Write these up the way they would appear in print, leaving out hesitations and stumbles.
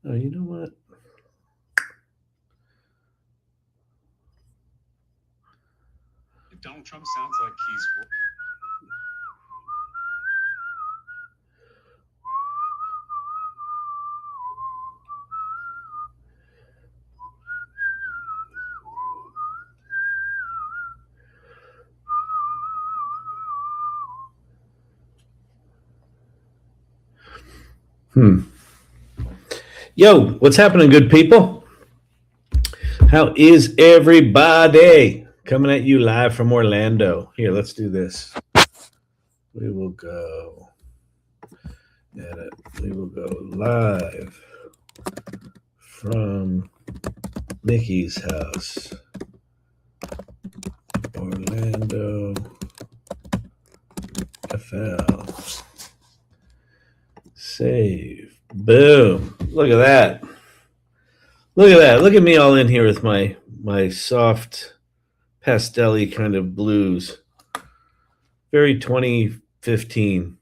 Oh, you know what? If Donald Trump sounds like he's... Yo, what's happening, good people? How is everybody? Coming at you live from Orlando. Here, let's do this. We will go edit. We will go live from Mickey's house, Orlando, FL. Save. Boom. Look at that. Look at that. Look at me all in here with my soft pastel-y kind of blues. Very 2015.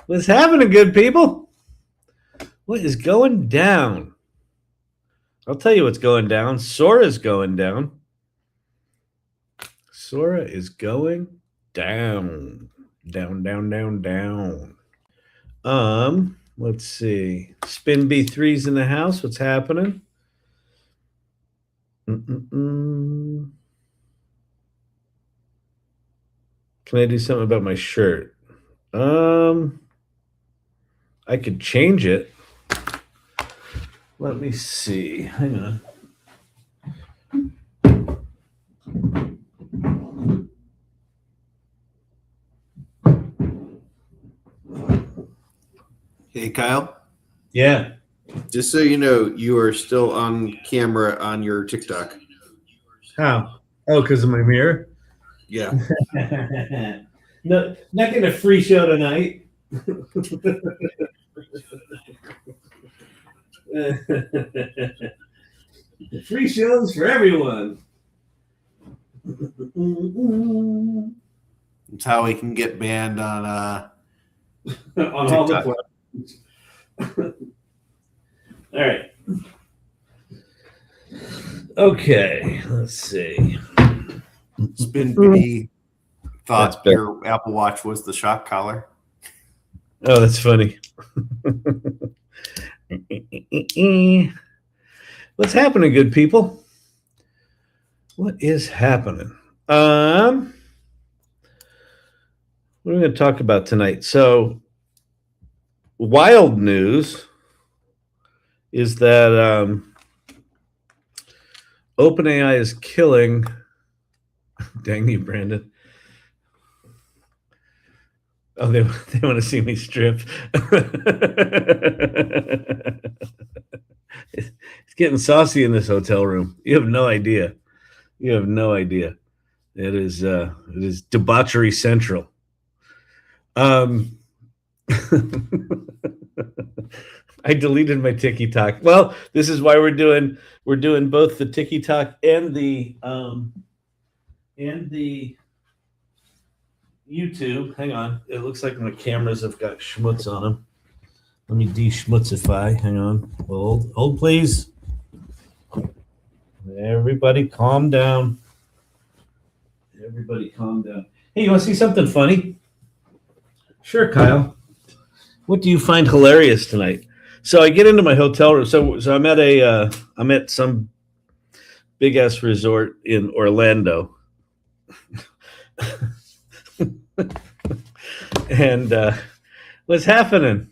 What's happening, good people? What is going down? I'll tell you what's going down. Sora's going down. Sora is going down. Down. Let's see. Spin B3's in the house. What's happening? Can I do something about my shirt? I could change it. Let me see. Hang on. Hey, Kyle. Yeah. Just so you know, you are still on camera on your TikTok. How? Oh, because of my mirror? Yeah. No, not getting a free show tonight. Free shows for everyone. It's how we can get banned on on all the platforms. All right. Okay, let's see. Spin B thought your Apple Watch was the shock collar. Oh, that's funny. What's happening, good people? What is happening? What are we going to talk about tonight? So, wild news is that OpenAI is killing. Dang you, Brandon. Oh, they want to see me strip. It's getting saucy in this hotel room. You have no idea. You have no idea. It is debauchery central. I deleted my TikTok. Well, this is why we're doing both the TikTok and the YouTube. Hang on. It looks like my cameras have got schmutz on them. Let me de-schmutzify. Hang on. Hold please. Everybody calm down. Everybody calm down. Hey, you want to see something funny? Sure, Kyle. What do you find hilarious tonight? So I get into my hotel room. So I'm at some big ass resort in Orlando. And what's happening?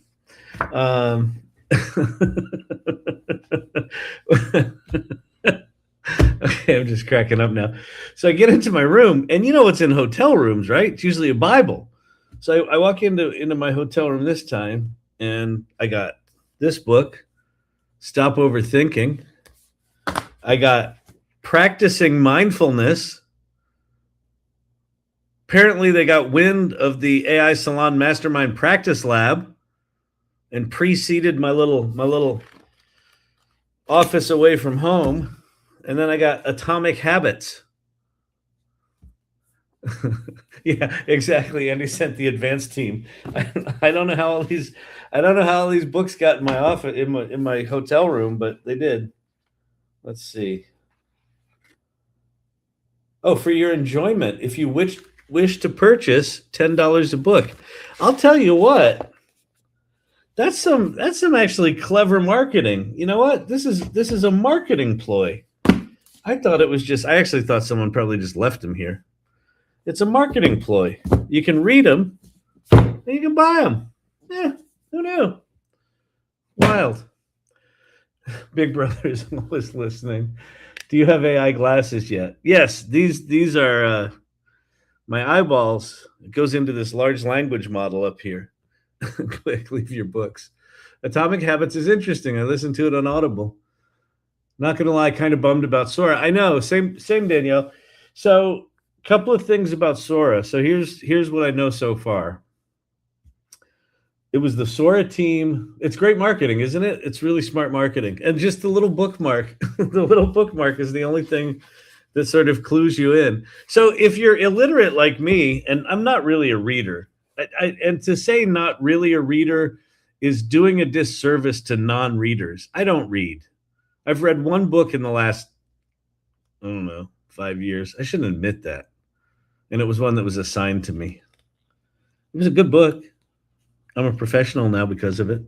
Okay, I'm just cracking up now. So I get into my room, and you know what's in hotel rooms, right? It's usually a Bible. So I walk into my hotel room this time, and I got this book, Stop Overthinking. I got Practicing Mindfulness. Apparently, they got wind of the AI Salon Mastermind Practice Lab and preceded my little office away from home. And then I got Atomic Habits. Yeah, exactly. Andy sent the advanced team. I don't know how all these books got in my office in my hotel room, but they did. Let's see. Oh, for your enjoyment, if you wish to purchase $10 a book. I'll tell you what. That's some actually clever marketing. You know what? This is a marketing ploy. I actually thought someone probably just left them here. It's a marketing ploy. You can read them and you can buy them. Yeah, who knew? Wild. Big Brother is always listening. Do you have AI glasses yet? Yes, these are my eyeballs. It goes into this large language model up here. Quick, leave your books. Atomic Habits is interesting. I listened to it on Audible. Not gonna lie, kind of bummed about Sora. I know, same Danielle. So, couple of things about Sora. So here's what I know so far. It was the Sora team. It's great marketing, isn't it? It's really smart marketing. And just the little bookmark, the little bookmark is the only thing that sort of clues you in. So if you're illiterate like me, and I'm not really a reader, and to say not really a reader is doing a disservice to non-readers. I don't read. I've read one book in the last, I don't know, 5 years. I shouldn't admit that. And it was one that was assigned to me. It was a good book. I'm a professional now because of it.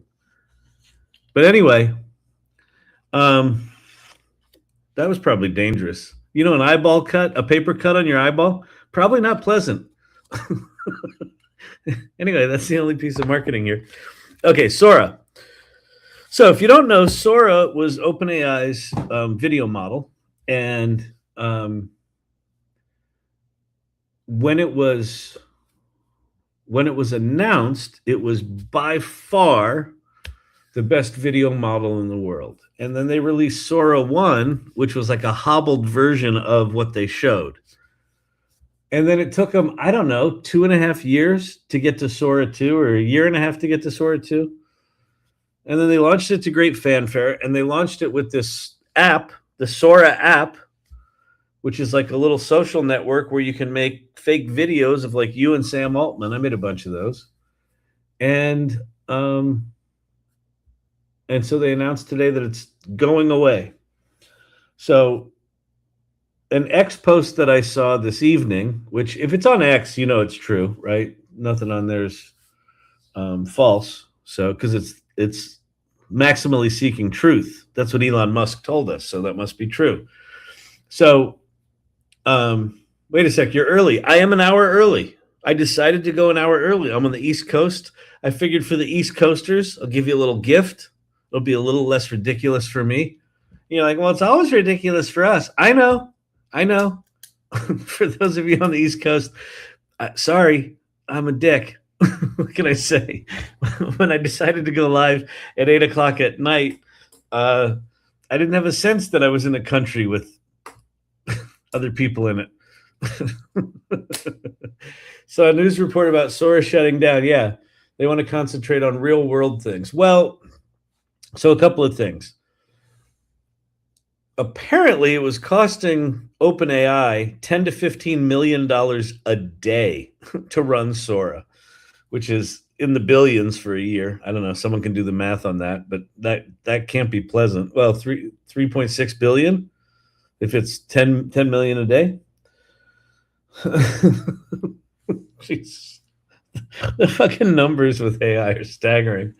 But anyway, that was probably dangerous. You know, an eyeball cut, a paper cut on your eyeball, probably not pleasant. Anyway, that's the only piece of marketing here. Okay, Sora. So if you don't know, Sora was OpenAI's video model, and when it was announced, it was by far the best video model in the world. And then they released Sora 1, which was like a hobbled version of what they showed. And then it took them, I don't know, 2.5 years to get to Sora 2, or a year and a half to get to Sora 2. And then they launched it to great fanfare, and they launched it with this app, the Sora app, which is like a little social network where you can make fake videos of like you and Sam Altman. I made a bunch of those. And so they announced today that it's going away. So an X post that I saw this evening, which if it's on X, you know it's true, right? Nothing on there's false. So because it's maximally seeking truth. That's what Elon Musk told us. So that must be true. So wait a sec, you're early. I am an hour early. I decided to go an hour early. I'm on the East Coast. I figured for the East Coasters, I'll give you a little gift. It'll be a little less ridiculous for me. You're like, well, it's always ridiculous for us. I know. For those of you on the East Coast, sorry, I'm a dick. What can I say? When I decided to go live at 8:00 at night, I didn't have a sense that I was in a country with other people in it. So a news report about Sora shutting down. Yeah, they want to concentrate on real world things. Well, so a couple of things. Apparently, it was costing OpenAI $10 to $15 million a day to run Sora, which is in the billions for a year. I don't know. Someone can do the math on that, but that can't be pleasant. Well, 3.6 billion if it's 10 million a day. Jeez. The fucking numbers with AI are staggering.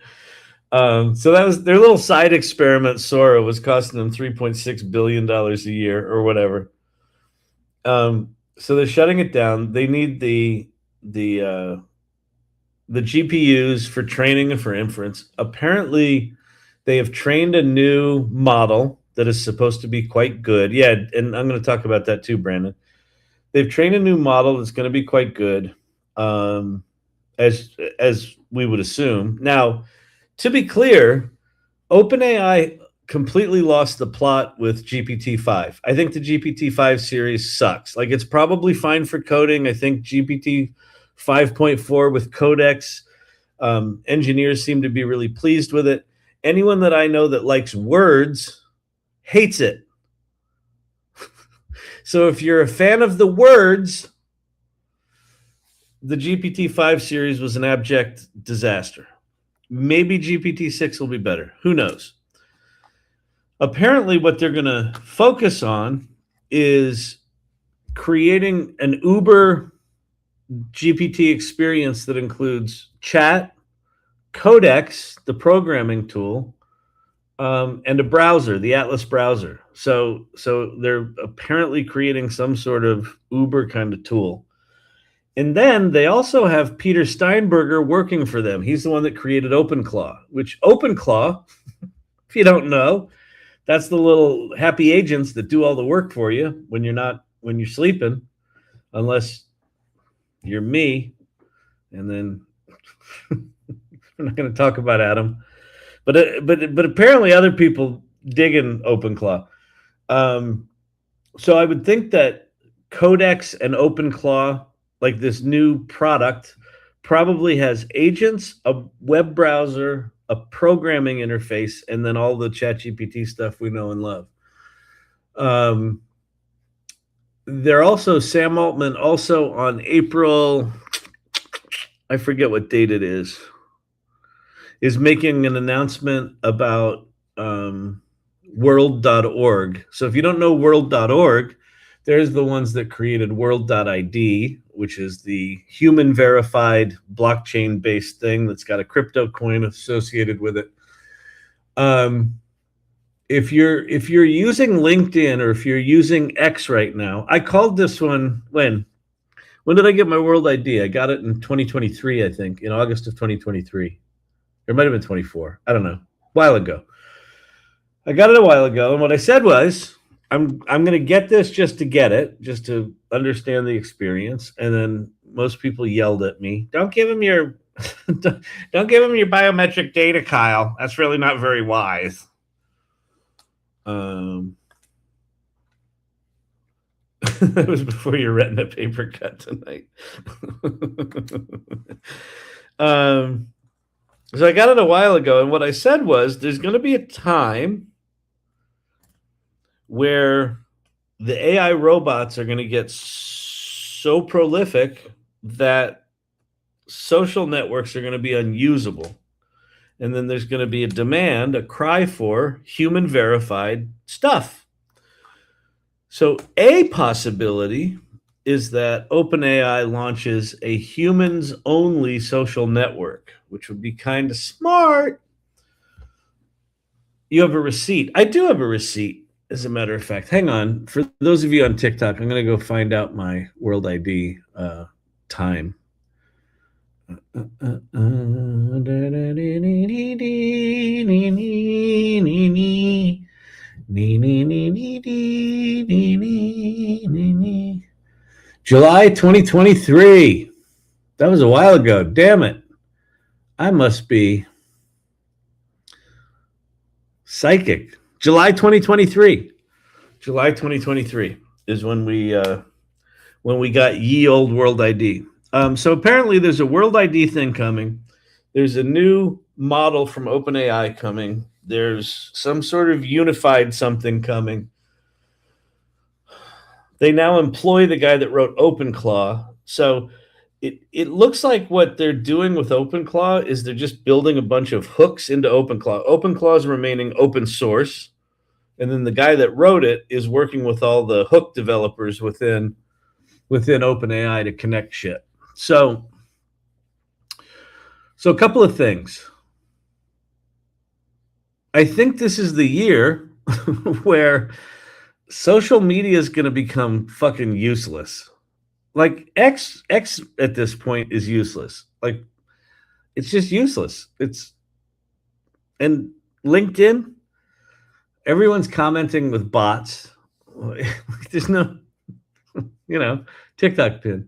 So that was their little side experiment. Sora was costing them $3.6 billion a year or whatever. So they're shutting it down. They need the GPUs for training and for inference. Apparently, they have trained a new model that is supposed to be quite good. Yeah, and I'm going to talk about that too, Brandon. They've trained a new model that's going to be quite good, as we would assume. Now, to be clear, OpenAI completely lost the plot with GPT-5. I think the GPT-5 series sucks. Like, it's probably fine for coding. I think GPT 5.4 with Codex, engineers seem to be really pleased with it. Anyone that I know that likes words hates it. So if you're a fan of the words, the GPT-5 series was an abject disaster. Maybe GPT-6 will be better. Who knows? Apparently, what they're going to focus on is creating an Uber GPT experience that includes chat, Codex, the programming tool, and a browser, the Atlas browser. So they're apparently creating some sort of Uber kind of tool. And then they also have Peter Steinberger working for them. He's the one that created OpenClaw, which OpenClaw, if you don't know, that's the little happy agents that do all the work for you when you're sleeping, unless you're me. And then we're not going to talk about Adam, but apparently other people dig in OpenClaw. So I would think that Codex and OpenClaw, like this new product, probably has agents, a web browser, a programming interface, and then all the ChatGPT stuff we know and love. They're also, Sam Altman also on April, I forget what date it is making an announcement about world.org. So if you don't know world.org, there's the ones that created world.id, which is the human verified blockchain based thing that's got a crypto coin associated with it. If you're using LinkedIn or if you're using X right now, I called this one when did I get my world ID? I got it in 2023, I think, in August of 2023. It might have been 24. I don't know. A while ago. I got it a while ago, and what I said was, I'm going to get this just to get it, just to understand the experience. And then most people yelled at me, "Don't give him your, don't give him your biometric data, Kyle. That's really not very wise." That was before your retina paper cut tonight. So I got it a while ago, and what I said was, there's going to be a time where the AI robots are going to get so prolific that social networks are going to be unusable. And then there's going to be a demand, a cry for human verified stuff. So a possibility is that OpenAI launches a humans only social network, which would be kind of smart. You have a receipt. I do have a receipt, as a matter of fact. Hang on. For those of you on TikTok, I'm going to go find out my World ID time. July 2023. That was a while ago. Damn it. I must be psychic. July 2023. July 2023 is when we got ye old World ID. So apparently there's a World ID thing coming. There's a new model from OpenAI coming. There's some sort of unified something coming. They now employ the guy that wrote OpenClaw. So it looks like what they're doing with OpenClaw is they're just building a bunch of hooks into OpenClaw. OpenClaw is remaining open source. And then the guy that wrote it is working with all the hook developers within OpenAI to connect shit. So a couple of things. I think this is the year where social media is going to become fucking useless. Like X at this point is useless. Like it's just useless. And LinkedIn, everyone's commenting with bots. There's no, TikTok pin.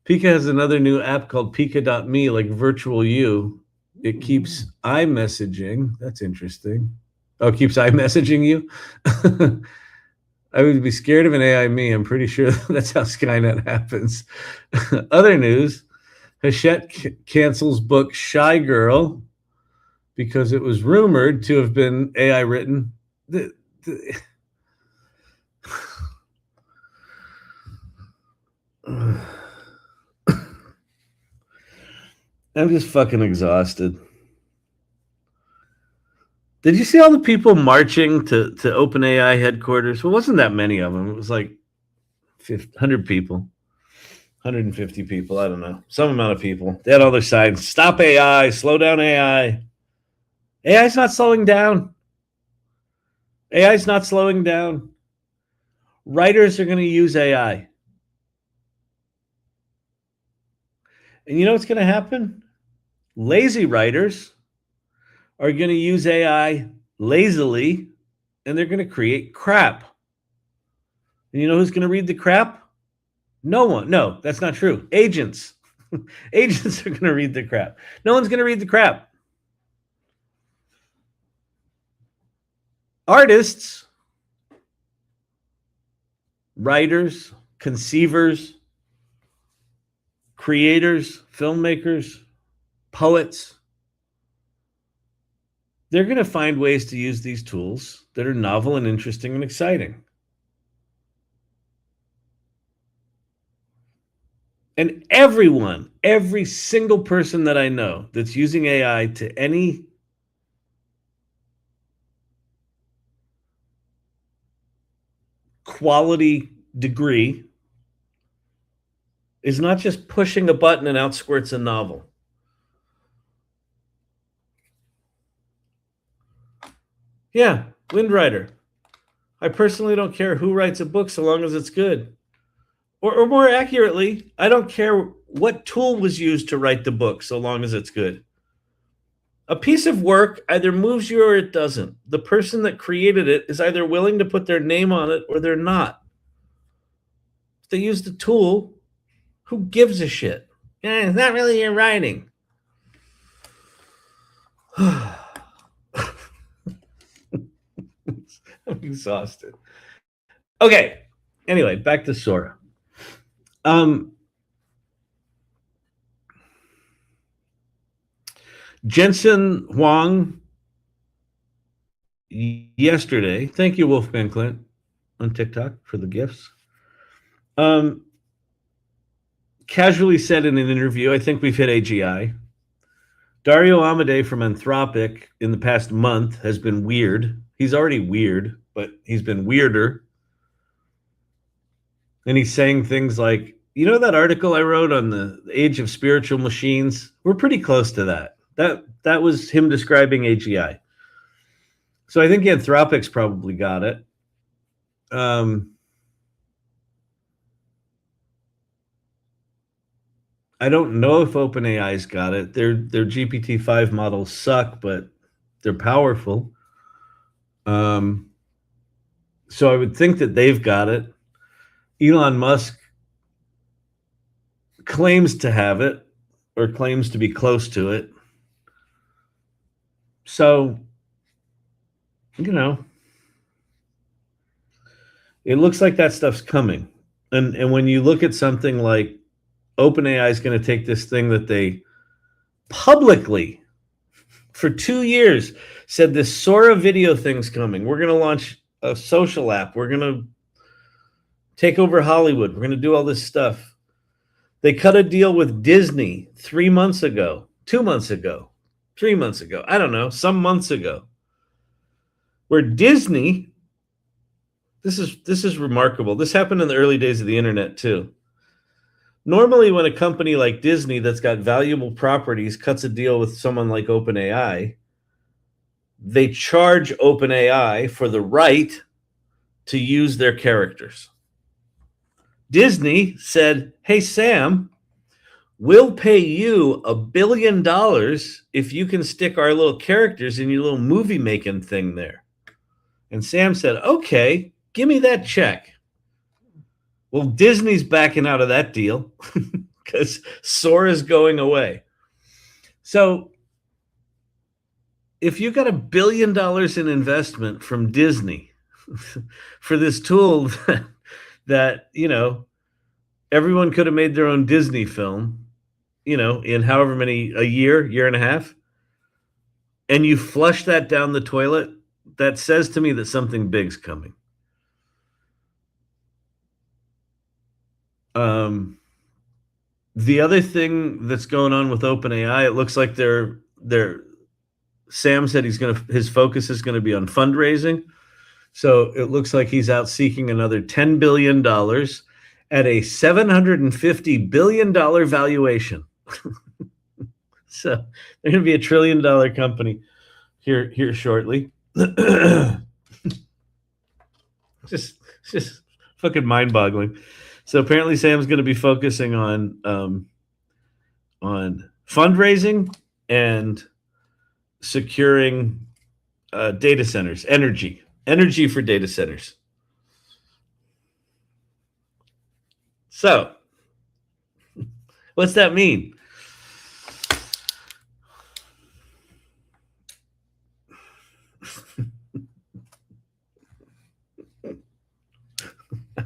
Pika has another new app called Pika.me, like virtual you. It keeps iMessaging. That's interesting. Oh, it keeps iMessaging you? I would be scared of an AI me. I'm pretty sure that's how Skynet happens. Other news, Hachette cancels book Shy Girl because it was rumored to have been AI written. I'm just fucking exhausted. Did you see all the people marching to OpenAI headquarters? Well, wasn't that many of them. It was like 100 people, 150 people. I don't know. Some amount of people. They had all their signs. Stop AI. Slow down AI. AI's not slowing down. AI's not slowing down. Writers are going to use AI. And you know what's going to happen? Lazy writers are going to use AI lazily, and they're going to create crap. And you know who's going to read the crap? No one. No, that's not true. Agents. Agents are going to read the crap. No one's going to read the crap. Artists, writers, conceivers, creators, filmmakers, poets, they're going to find ways to use these tools that are novel and interesting and exciting. And everyone, every single person that I know that's using AI to any quality degree is not just pushing a button and out squirts a novel. Yeah, Windwriter. I personally don't care who writes a book so long as it's good. Or more accurately, I don't care what tool was used to write the book so long as it's good. A piece of work either moves you or it doesn't. The person that created it is either willing to put their name on it or they're not. If they use the tool, who gives a shit? It's not really your writing. I'm exhausted. Okay. Anyway, back to Sora. Jensen Huang yesterday. Thank you, Wolfgang Clint, on TikTok for the gifts. Casually said in an interview, I think we've hit AGI. Dario Amodei from Anthropic in the past month has been weird. He's already weird, but he's been weirder. And he's saying things like, you know that article I wrote on the age of spiritual machines? We're pretty close to that. That was him describing AGI. So I think Anthropic's probably got it. I don't know if OpenAI's got it. Their GPT-5 models suck, but they're powerful. So I would think that they've got it. Elon Musk claims to have it or claims to be close to it. So, you know, it looks like that stuff's coming. And when you look at something like OpenAI is going to take this thing that they publicly for 2 years said this Sora video thing's coming. We're going to launch a social app. We're going to take over Hollywood. We're going to do all this stuff. They cut a deal with Disney 3 months ago, 2 months ago, 3 months ago. I don't know, some months ago. Where Disney, this is remarkable. This happened in the early days of the internet too. Normally, when a company like Disney that's got valuable properties cuts a deal with someone like OpenAI, they charge OpenAI for the right to use their characters. Disney said, hey, Sam, we'll pay you $1 billion if you can stick our little characters in your little movie making thing there. And Sam said, okay, give me that check. Well, Disney's backing out of that deal because Sora's going away. So if you got $1 billion in investment from Disney for this tool that, you know, everyone could have made their own Disney film, you know, in however many, a year and a half, and you flush that down the toilet, that says to me that something big's coming. The other thing that's going on with OpenAI, it looks like Sam said his focus is going to be on fundraising. So it looks like he's out seeking another $10 billion at a $750 billion valuation. So they're going to be a $1 trillion company here shortly. just fucking mind-boggling. So apparently Sam's going to be focusing on fundraising and securing data centers, energy for data centers. So what's that mean?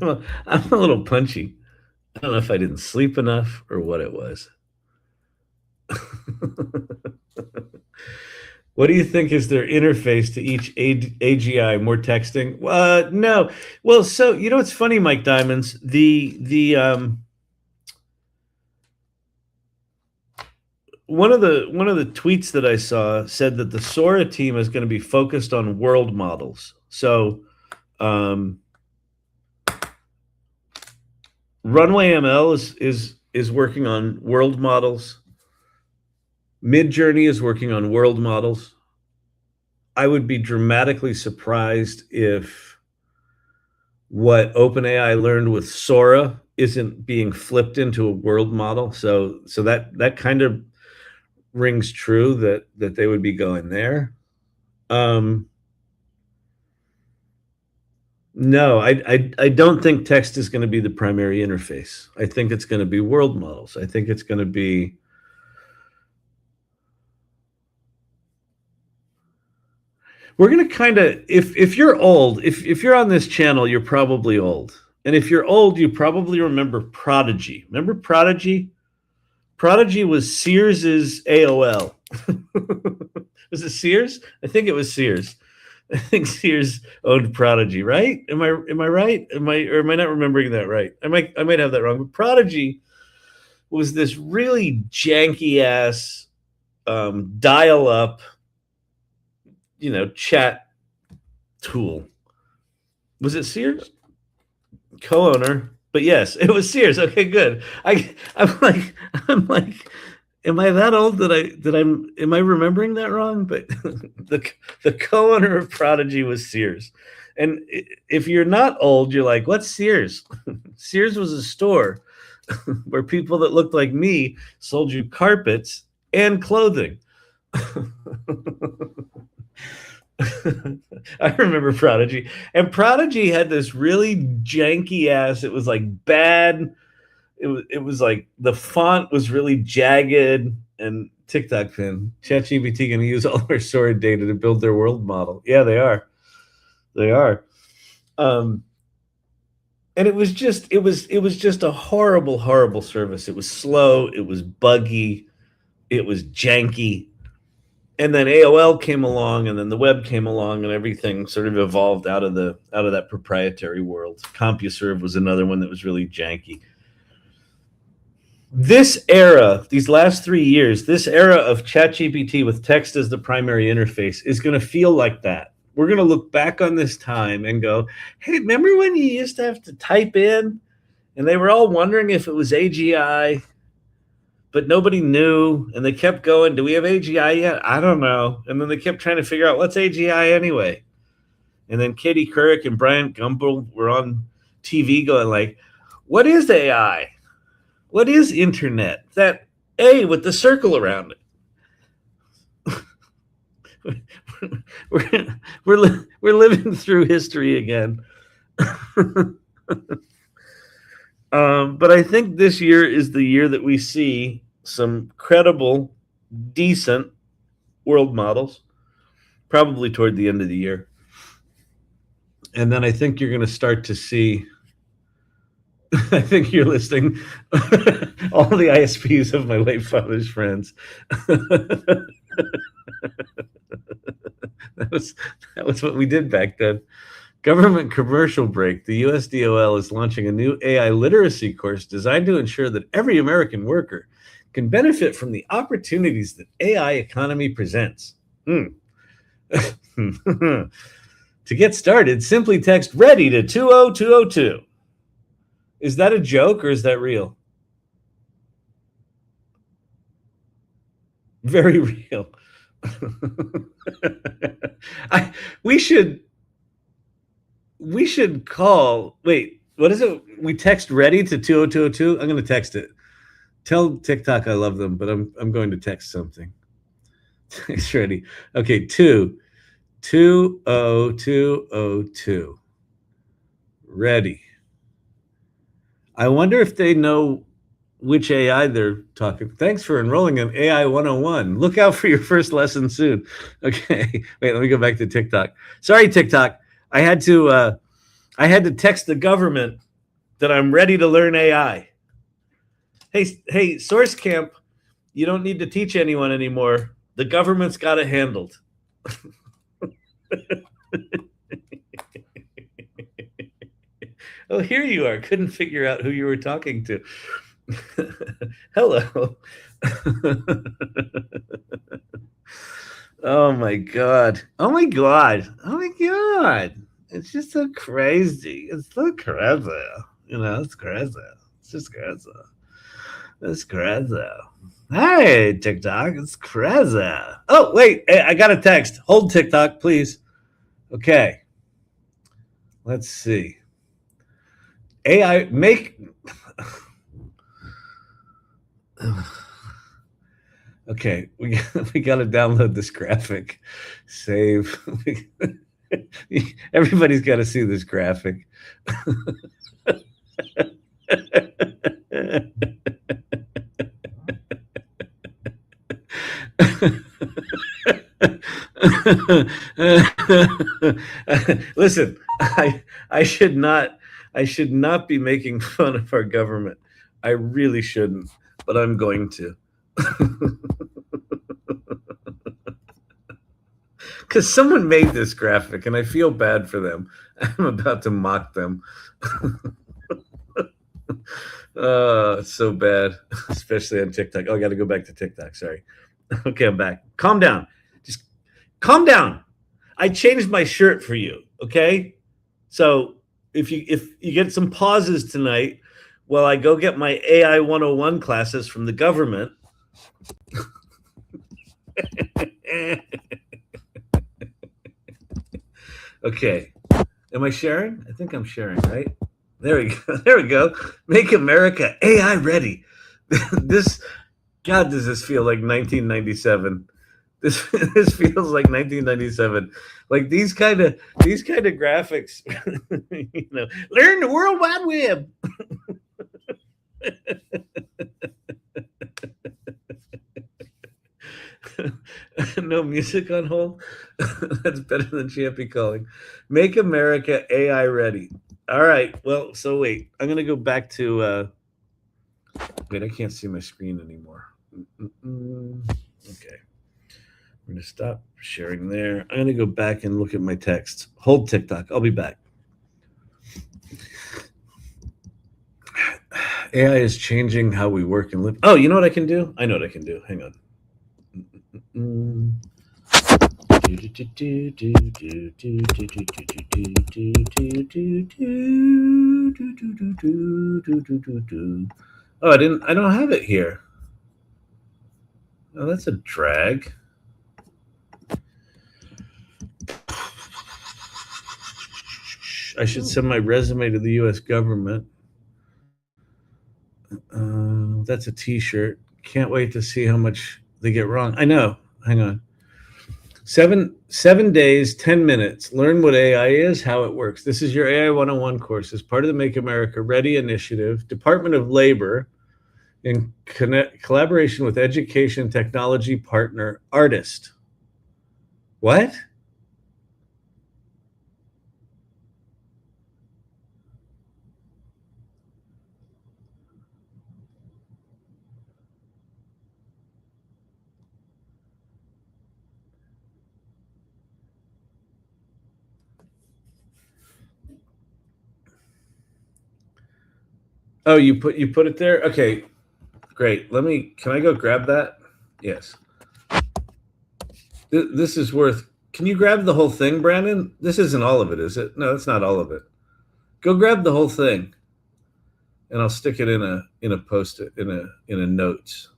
I'm a little punchy. I don't know if I didn't sleep enough or what it was. What do you think is their interface to each AGI? More texting? No. Well, so you know it's funny, Mike Diamonds. One of the tweets that I saw said that the Sora team is going to be focused on world models. So Runway ML is working on world models. Midjourney is working on world models. I would be dramatically surprised if what OpenAI learned with Sora isn't being flipped into a world model. So that kind of rings true that they would be going there. No, I don't think text is going to be the primary interface. I think it's going to be world models. I think it's going to be we're going to kind of if you're old, if you're on this channel, you're probably old. And if you're old, you probably remember Prodigy. Remember Prodigy? Prodigy was Sears's AOL. Was it Sears? I think it was Sears. I think Sears owned Prodigy, right? Am I right? Am I not remembering that right? I might have that wrong. But Prodigy was this really janky ass dial up, chat tool. Was it Sears? Co-owner, but yes, it was Sears. Okay, good. I'm like, am I that old am I remembering that wrong? But the co-owner of Prodigy was Sears. And if you're not old, you're like, what's Sears? Sears was a store where people that looked like me sold you carpets and clothing. I remember Prodigy. And Prodigy had this really janky ass, it was like bad. It was like the font was really jagged. And TikTok fan, ChatGPT going to use all their Sora data to build their world model. Yeah, they are. And it was just a horrible service. It was slow, it was buggy, it was janky. And then AOL came along, and then the web came along, and everything sort of evolved out of that proprietary world. CompuServe was another one that was really janky. This era, these last 3 years, this era of ChatGPT with text as the primary interface is going to feel like that. We're going to look back on this time and go, hey, remember when you used to have to type in, and they were all wondering if it was AGI, but nobody knew, and they kept going, do we have AGI yet? I don't know. And then they kept trying to figure out, what's AGI anyway? And then Katie Couric and Bryant Gumbel were on TV going like, what is AI? What is internet? That A with the circle around it. we're living through history again. But I think this year is the year that we see some credible, decent world models, probably toward the end of the year. And then I think you're going to start to see, I think you're listing all the ISPs of my late father's friends. That was what we did back then. Government commercial break. The USDOL is launching a new AI literacy course designed to ensure that every American worker can benefit from the opportunities that AI economy presents. To get started, simply text ready to 20202. Is that a joke or is that real? Very real. We should call. Wait, what is it? We text ready to 20202. I'm going to text it. Tell TikTok I love them, but I'm going to text something. Text ready. Okay, 20202. Ready. I wonder if they know which AI they're talking. Thanks for enrolling in AI 101. Look out for your first lesson soon. Okay, wait, let me go back to TikTok. Sorry, TikTok. I had to text the government that I'm ready to learn AI. Hey, Source Camp, you don't need to teach anyone anymore. The government's got it handled. Oh, here you are. Couldn't figure out who you were talking to. Hello. Oh my god. Oh my god. Oh my god. It's just so crazy. It's so crazy. It's crazy. It's just crazy. It's crazy. Hey, TikTok. It's crazy. Oh, wait. Hey, I got a text. Hold TikTok, please. Okay. Let's see. AI make. Okay, we got to download this graphic. Save. Everybody's got to see this graphic. Listen, I should not be making fun of our government. I really shouldn't, but I'm going to. Because someone made this graphic and I feel bad for them. I'm about to mock them. It's so bad, especially on TikTok. Oh, I got to go back to TikTok. Sorry. Okay, I'm back. Calm down. Just calm down. I changed my shirt for you. Okay. So if you get some pauses tonight while I go get my AI 101 classes from the government. Okay. Am I sharing? I think I'm sharing, right? There we go. There we go. Make America AI ready. Does this feel like 1997? This feels like 1997. Like these kind of graphics. Learn the World Wide Web. No music on hold. That's better than Champy calling. Make America AI ready. All right. Well, so wait. I'm gonna go back to. Wait, I can't see my screen anymore. Okay. I'm gonna stop sharing there. I'm gonna go back and look at my text. Hold TikTok. I'll be back. AI is changing how we work and live. Oh, you know what I can do? I know what I can do. Hang on. Oh, I don't have it here. Oh, that's a drag. I should send my resume to the U.S. government. That's a t-shirt. Can't wait to see how much they get wrong. I know. Hang on. 7 days, 10 minutes. Learn what AI is, how it works. This is your AI 101 course as part of the Make America Ready initiative, Department of Labor, in collaboration with education technology partner Artist. What? Oh, you put it there? Okay, great. Can I go grab that? Yes. This is worth, can you grab the whole thing, Brandon? This isn't all of it, is it? No, that's not all of it. Go grab the whole thing, and I'll stick it in a post-it, in a notes.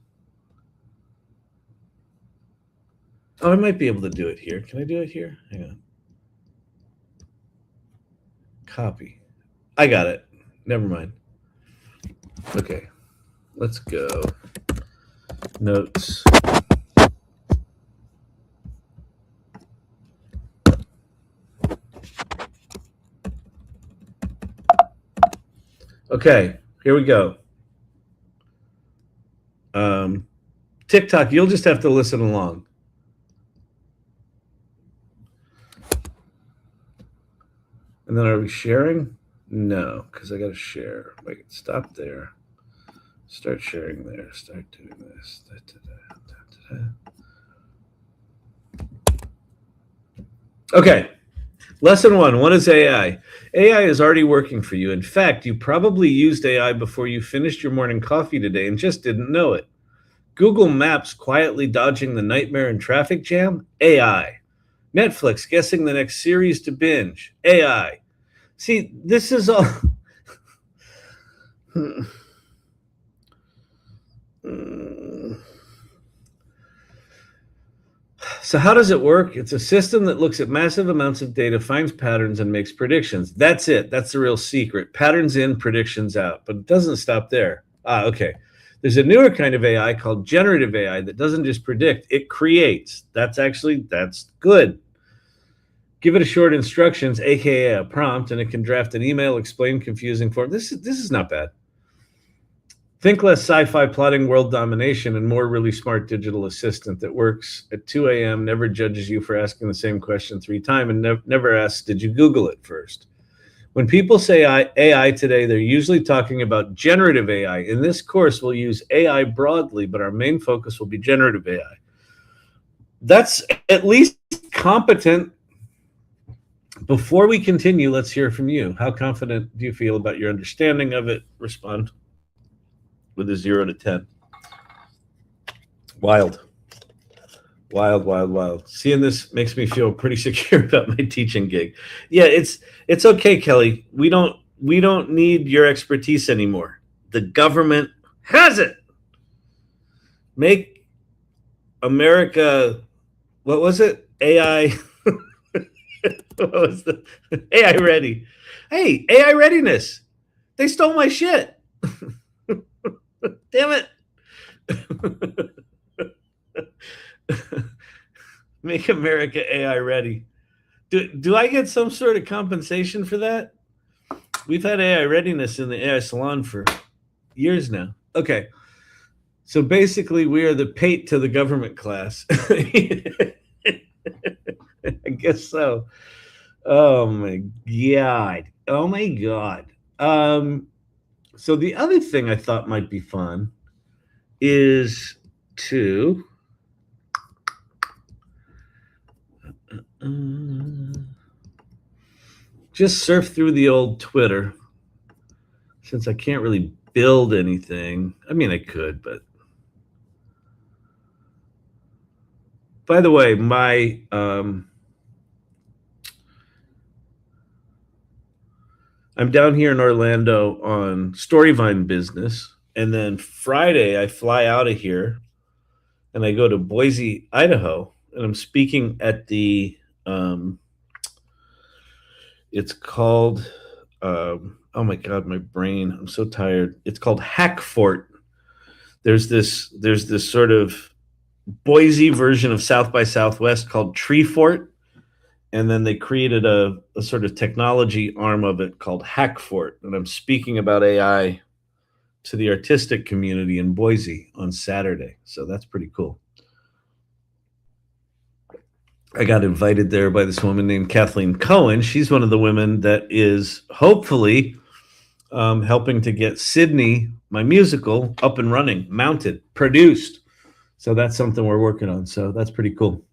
Oh, I might be able to do it here. Can I do it here? Hang on. Copy. I got it. Never mind. Okay, let's go. Notes. Okay, here we go. TikTok, you'll just have to listen along. And then are we sharing? No, because I got to share. Wait, stop there. Start sharing there. Start doing this. Okay. Lesson 1. What is AI? AI is already working for you. In fact, you probably used AI before you finished your morning coffee today and just didn't know it. Google Maps quietly dodging the nightmare and traffic jam? AI. Netflix guessing the next series to binge? AI. See, this is all... So how does it work? It's a system that looks at massive amounts of data, finds patterns, and makes predictions. That's it. That's the real secret. Patterns in, predictions out. But it doesn't stop there. Okay. There's a newer kind of AI called generative AI that doesn't just predict, it creates. That's good. Give it a short instructions, aka a prompt, and it can draft an email, explain confusing form. This is not bad. Think less sci-fi plotting world domination and more really smart digital assistant that works at 2 a.m., never judges you for asking the same question 3 times, and never asks, did you Google it first? When people say AI today, they're usually talking about generative AI. In this course, we'll use AI broadly, but our main focus will be generative AI. That's at least competent. Before we continue, let's hear from you. How confident do you feel about your understanding of it? Respond with a 0 to 10. Wild. Seeing this makes me feel pretty secure about my teaching gig. Yeah, it's okay, Kelly. We don't need your expertise anymore. The government has it. Make America, what was it? AI. What was the AI ready? Hey, AI readiness. They stole my shit. Damn it. Make America AI ready. Do I get some sort of compensation for that? We've had AI readiness in the AI Salon for years now. Okay. So basically, we are the pate to the government class. I guess so. Oh my God. So the other thing I thought might be fun is to just surf through the old Twitter, since I can't really build anything. I mean, I could, but by the way, my I'm down here in Orlando on Storyvine business, and then Friday I fly out of here and I go to Boise, Idaho, and I'm speaking at the it's called oh my God, my brain, I'm so tired. It's called Hack Fort. There's this sort of Boise version of South by Southwest called Tree Fort, and then they created a sort of technology arm of it called Hack Fort, and I'm speaking about AI to the artistic community in Boise on Saturday, so that's pretty cool. I got invited there by this woman named Kathleen Cohen. She's one of the women that is hopefully helping to get Sydney, my musical, up and running, mounted, produced. So that's something we're working on. So that's pretty cool.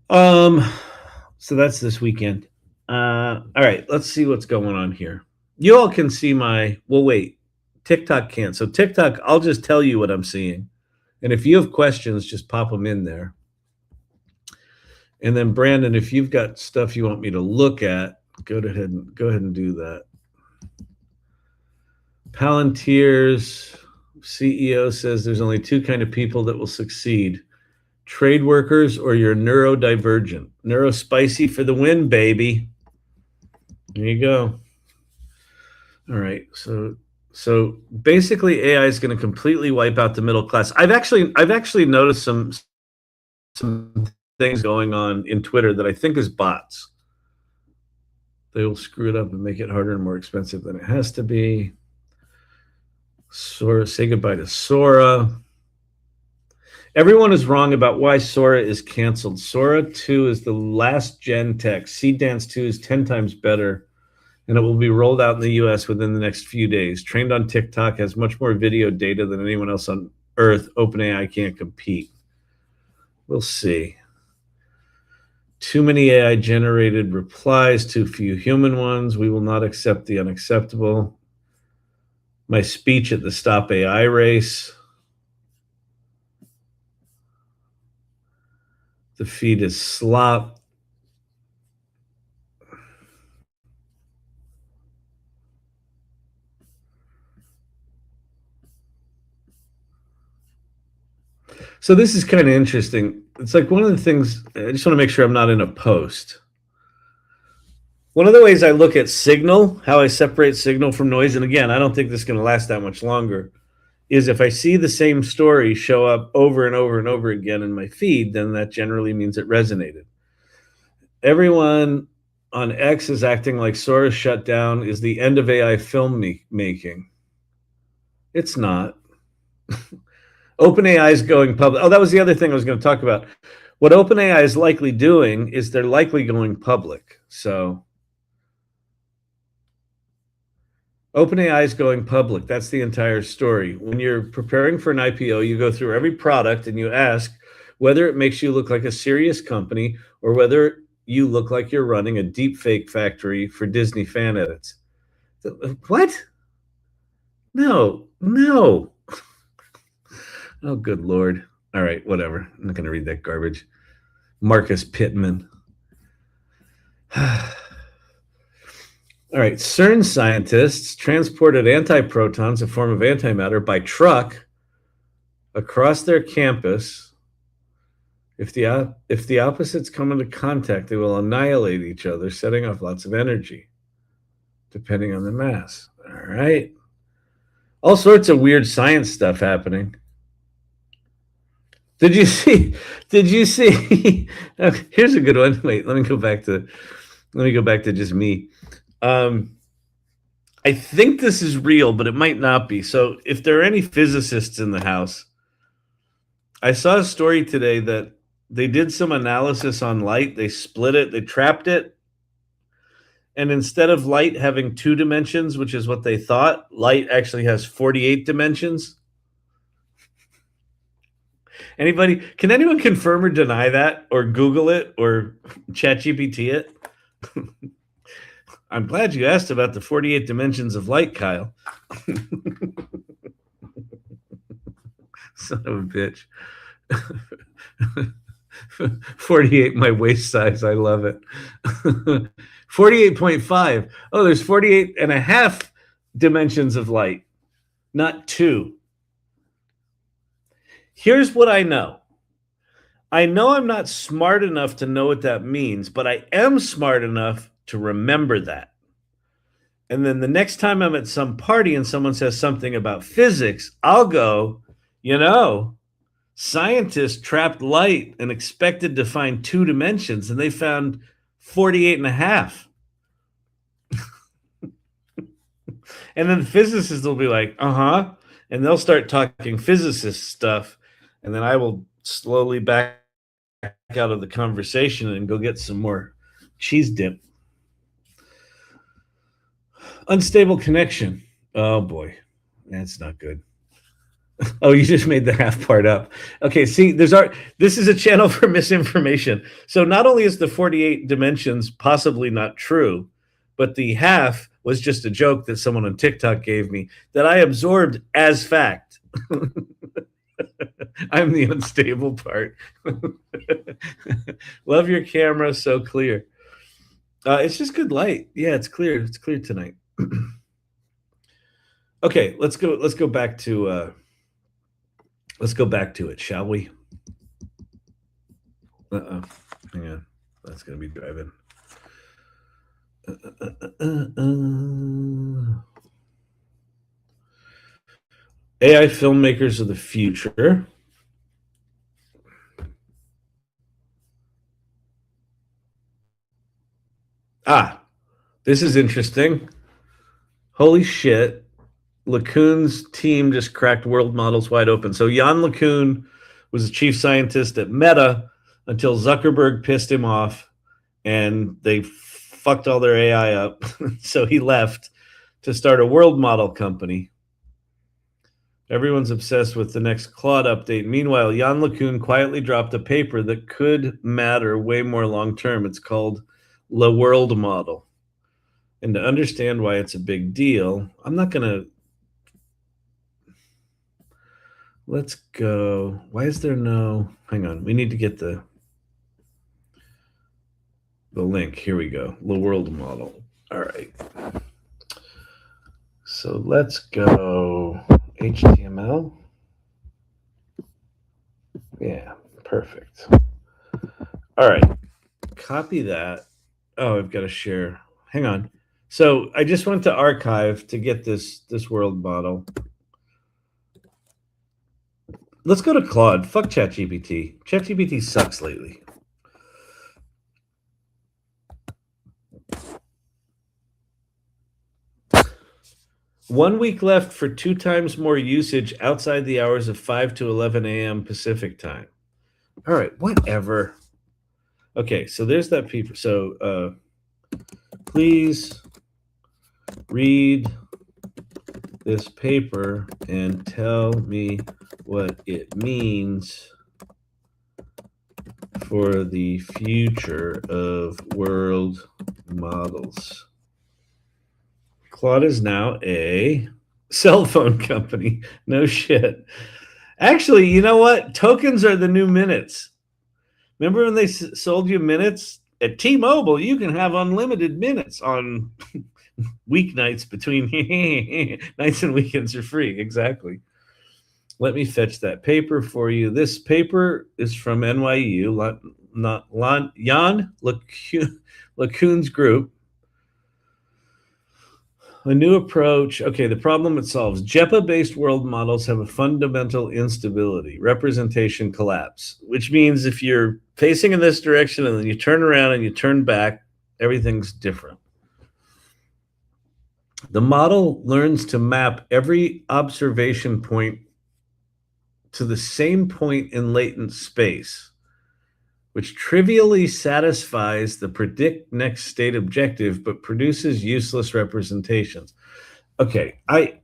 So that's this weekend. All right, let's see what's going on here. You all can see my, well, wait, TikTok can't. So TikTok, I'll just tell you what I'm seeing. And if you have questions, just pop them in there. And then Brandon, if you've got stuff you want me to look at, go ahead and do that. Palantir's CEO says there's only two kind of people that will succeed: trade workers or you're neurodivergent. Neurospicy for the win, baby. There you go. All right. So basically AI is going to completely wipe out the middle class. I've actually noticed some things going on in Twitter that I think is bots. They will screw it up and make it harder and more expensive than it has to be. Sora, say goodbye to Sora. Everyone is wrong about why Sora is canceled. Sora 2 is the last gen tech. Seed Dance 2 is 10 times better, and it will be rolled out in the US within the next few days. Trained on TikTok, has much more video data than anyone else on Earth. OpenAI can't compete. We'll see. Too many AI-generated replies, too few human ones. We will not accept the unacceptable. My speech at the Stop AI race. The feed is slop. So this is kind of interesting. It's like one of the things, I just want to make sure I'm not in a post. One of the ways I look at signal, how I separate signal from noise, and again, I don't think this is going to last that much longer, is if I see the same story show up over and over and over again in my feed, then that generally means it resonated. Everyone on X is acting like Sora's shutdown is the end of AI film making. It's not. OpenAI is going public. Oh, that was the other thing I was going to talk about. What OpenAI is likely doing is they're likely going public. So OpenAI is going public. That's the entire story. When you're preparing for an IPO, you go through every product and you ask whether it makes you look like a serious company or whether you look like you're running a deep fake factory for Disney fan edits. What? No. Oh, good Lord. All right, whatever. I'm not going to read that garbage. Marcus Pittman. All right, CERN scientists transported antiprotons, a form of antimatter, by truck across their campus. If the opposites come into contact, they will annihilate each other, setting off lots of energy, depending on the mass. All right. All sorts of weird science stuff happening. Did you see? Here's a good one. Wait, let me go back to just me. I think this is real, but it might not be. So if there are any physicists in the house, I saw a story today that they did some analysis on light. They split it, they trapped it. And instead of light having 2 dimensions, which is what they thought, light actually has 48 dimensions. Can anyone confirm or deny that, or Google it, or ChatGPT it? I'm glad you asked about the 48 dimensions of light, Kyle. Son of a bitch. 48, my waist size. I love it. 48.5. Oh, there's 48 and a half dimensions of light, not 2. Here's what I know. I know I'm not smart enough to know what that means, but I am smart enough to remember that. And then the next time I'm at some party and someone says something about physics, I'll go, scientists trapped light and expected to find 2 dimensions, and they found 48 and a half. And then physicists will be like, and they'll start talking physicist stuff. And then I will slowly back out of the conversation and go get some more cheese dip. Unstable connection. Oh, boy. That's not good. Oh, you just made the half part up. Okay, see, this is a channel for misinformation. So not only is the 48 dimensions possibly not true, but the half was just a joke that someone on TikTok gave me that I absorbed as fact. I'm the unstable part. Love your camera, so clear. It's just good light. Yeah, it's clear. It's clear tonight. Okay, let's go back to it, shall we? Hang on. That's gonna be driving. AI filmmakers of the future. This is interesting. Holy shit. LeCun's team just cracked world models wide open. So Yann LeCun was the chief scientist at Meta until Zuckerberg pissed him off and they fucked all their AI up. So he left to start a world model company. Everyone's obsessed with the next Claude update. Meanwhile, Yann LeCun quietly dropped a paper that could matter way more long term. It's called Le World Model. And to understand why it's a big deal, I'm not going to... Let's go. Why is there no... Hang on. We need to get the link. Here we go. Le World Model. All right. So let's go HTML. Yeah, perfect. All right. Copy that. Oh, I've got to share. Hang on. So I just went to archive to get this world model. Let's go to Claude. Fuck ChatGPT. ChatGPT sucks lately. One week left for 2 times more usage outside the hours of 5 to 11 a.m. Pacific time. All right, whatever. Okay, so there's that paper. So please read this paper and tell me what it means for the future of world models. Claude is now a cell phone company. No shit. Actually, you know what? Tokens are the new minutes. Remember when they sold you minutes? At T-Mobile, you can have unlimited minutes on weeknights between nights and weekends are free. Exactly. Let me fetch that paper for you. This paper is from NYU, Yann LeCun's group. A new approach. Okay, the problem it solves. JEPA-based world models have a fundamental instability, representation collapse, which means if you're facing in this direction and then you turn around and you turn back, everything's different. The model learns to map every observation point to the same point in latent space, which trivially satisfies the predict next state objective, but produces useless representations. Okay, I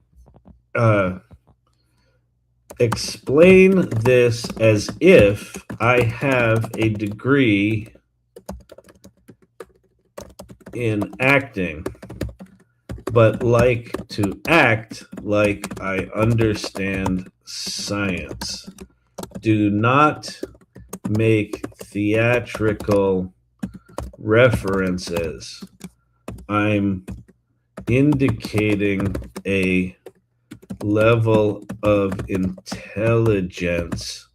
explain this as if I have a degree in acting, but like to act like I understand science. Do not make theatrical references. I'm indicating a level of intelligence.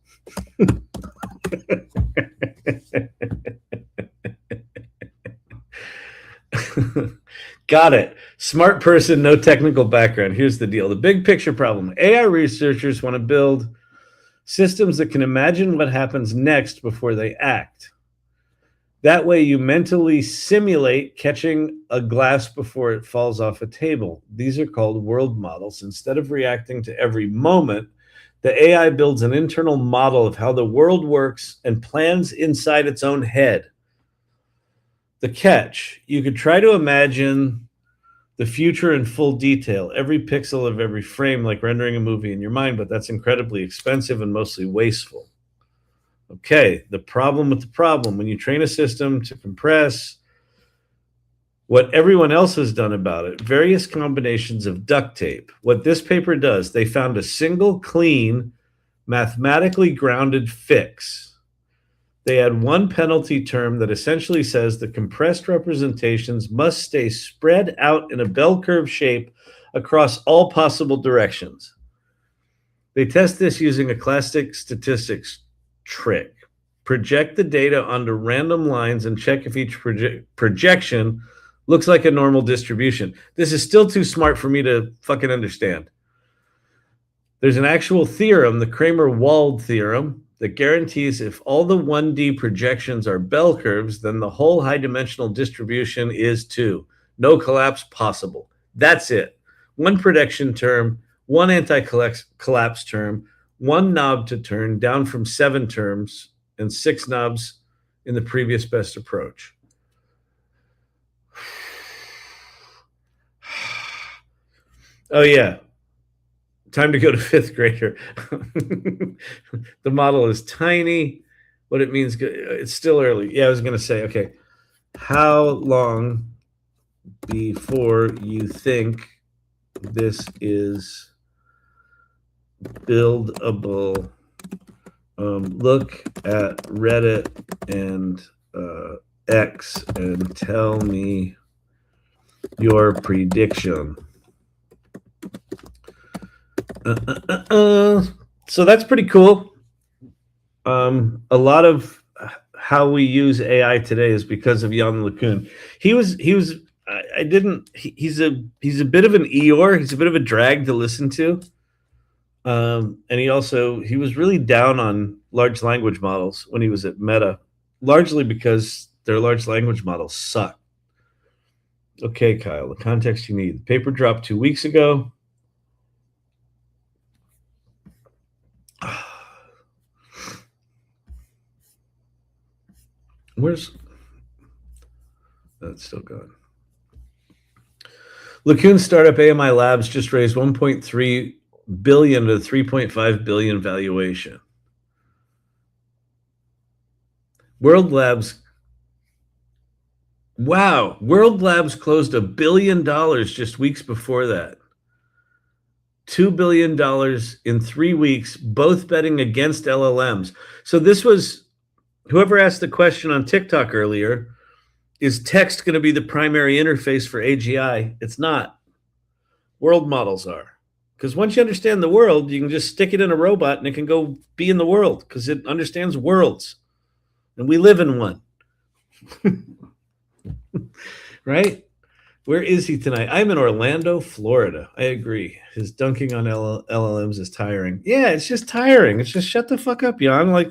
Got it. Smart person, no technical background. Here's the deal. The big picture problem. AI researchers want to build systems that can imagine what happens next before they act. That way you mentally simulate catching a glass before it falls off a table. These are called world models. Instead of reacting to every moment, the AI builds an internal model of how the world works and plans inside its own head. The catch, you could try to imagine the future in full detail, every pixel of every frame, like rendering a movie in your mind, but that's incredibly expensive and mostly wasteful. Okay, the problem with the problem. When you train a system to compress what everyone else has done about it, various combinations of duct tape. What this paper does, they found a single clean, mathematically grounded fix. They had one penalty term that essentially says the compressed representations must stay spread out in a bell curve shape across all possible directions. They test this using a classic statistics trick. Project the data onto random lines and check if each projection looks like a normal distribution. This is still too smart for me to fucking understand. There's an actual theorem, the Kramer-Wald theorem, that guarantees if all the 1D projections are bell curves, then the whole high-dimensional distribution is too. No collapse possible. That's it. One prediction term, one anti-collapse term, one knob to turn, down from 7 terms, and 6 knobs in the previous best approach. Oh, yeah. Time to go to 5th grader. The model is tiny. What it means, it's still early. Yeah, I was going to say, okay, how long before you think this is buildable? Look at Reddit and X and tell me your prediction. So that's pretty cool. A lot of how we use AI today is because of Yann LeCun. He's a bit of an Eeyore. He's a bit of a drag to listen to. And he was really down on large language models when he was at Meta, largely because their large language models suck. Okay, Kyle, the context you need. The paper dropped 2 weeks ago. Where's that's still going? LeCun's startup AMI Labs just raised 1.3 billion to 3.5 billion valuation. World Labs closed $1 billion just weeks before that. $2 billion in 3 weeks, both betting against LLMs. So this was, whoever asked the question on TikTok earlier, is text going to be the primary interface for AGI? It's not. World models are. Because once you understand the world, you can just stick it in a robot and it can go be in the world because it understands worlds. And we live in one. Right? Where is he tonight? I'm in Orlando, Florida. I agree. His dunking on LLMs is tiring. Yeah, it's just tiring. It's just shut the fuck up, Yann. Like,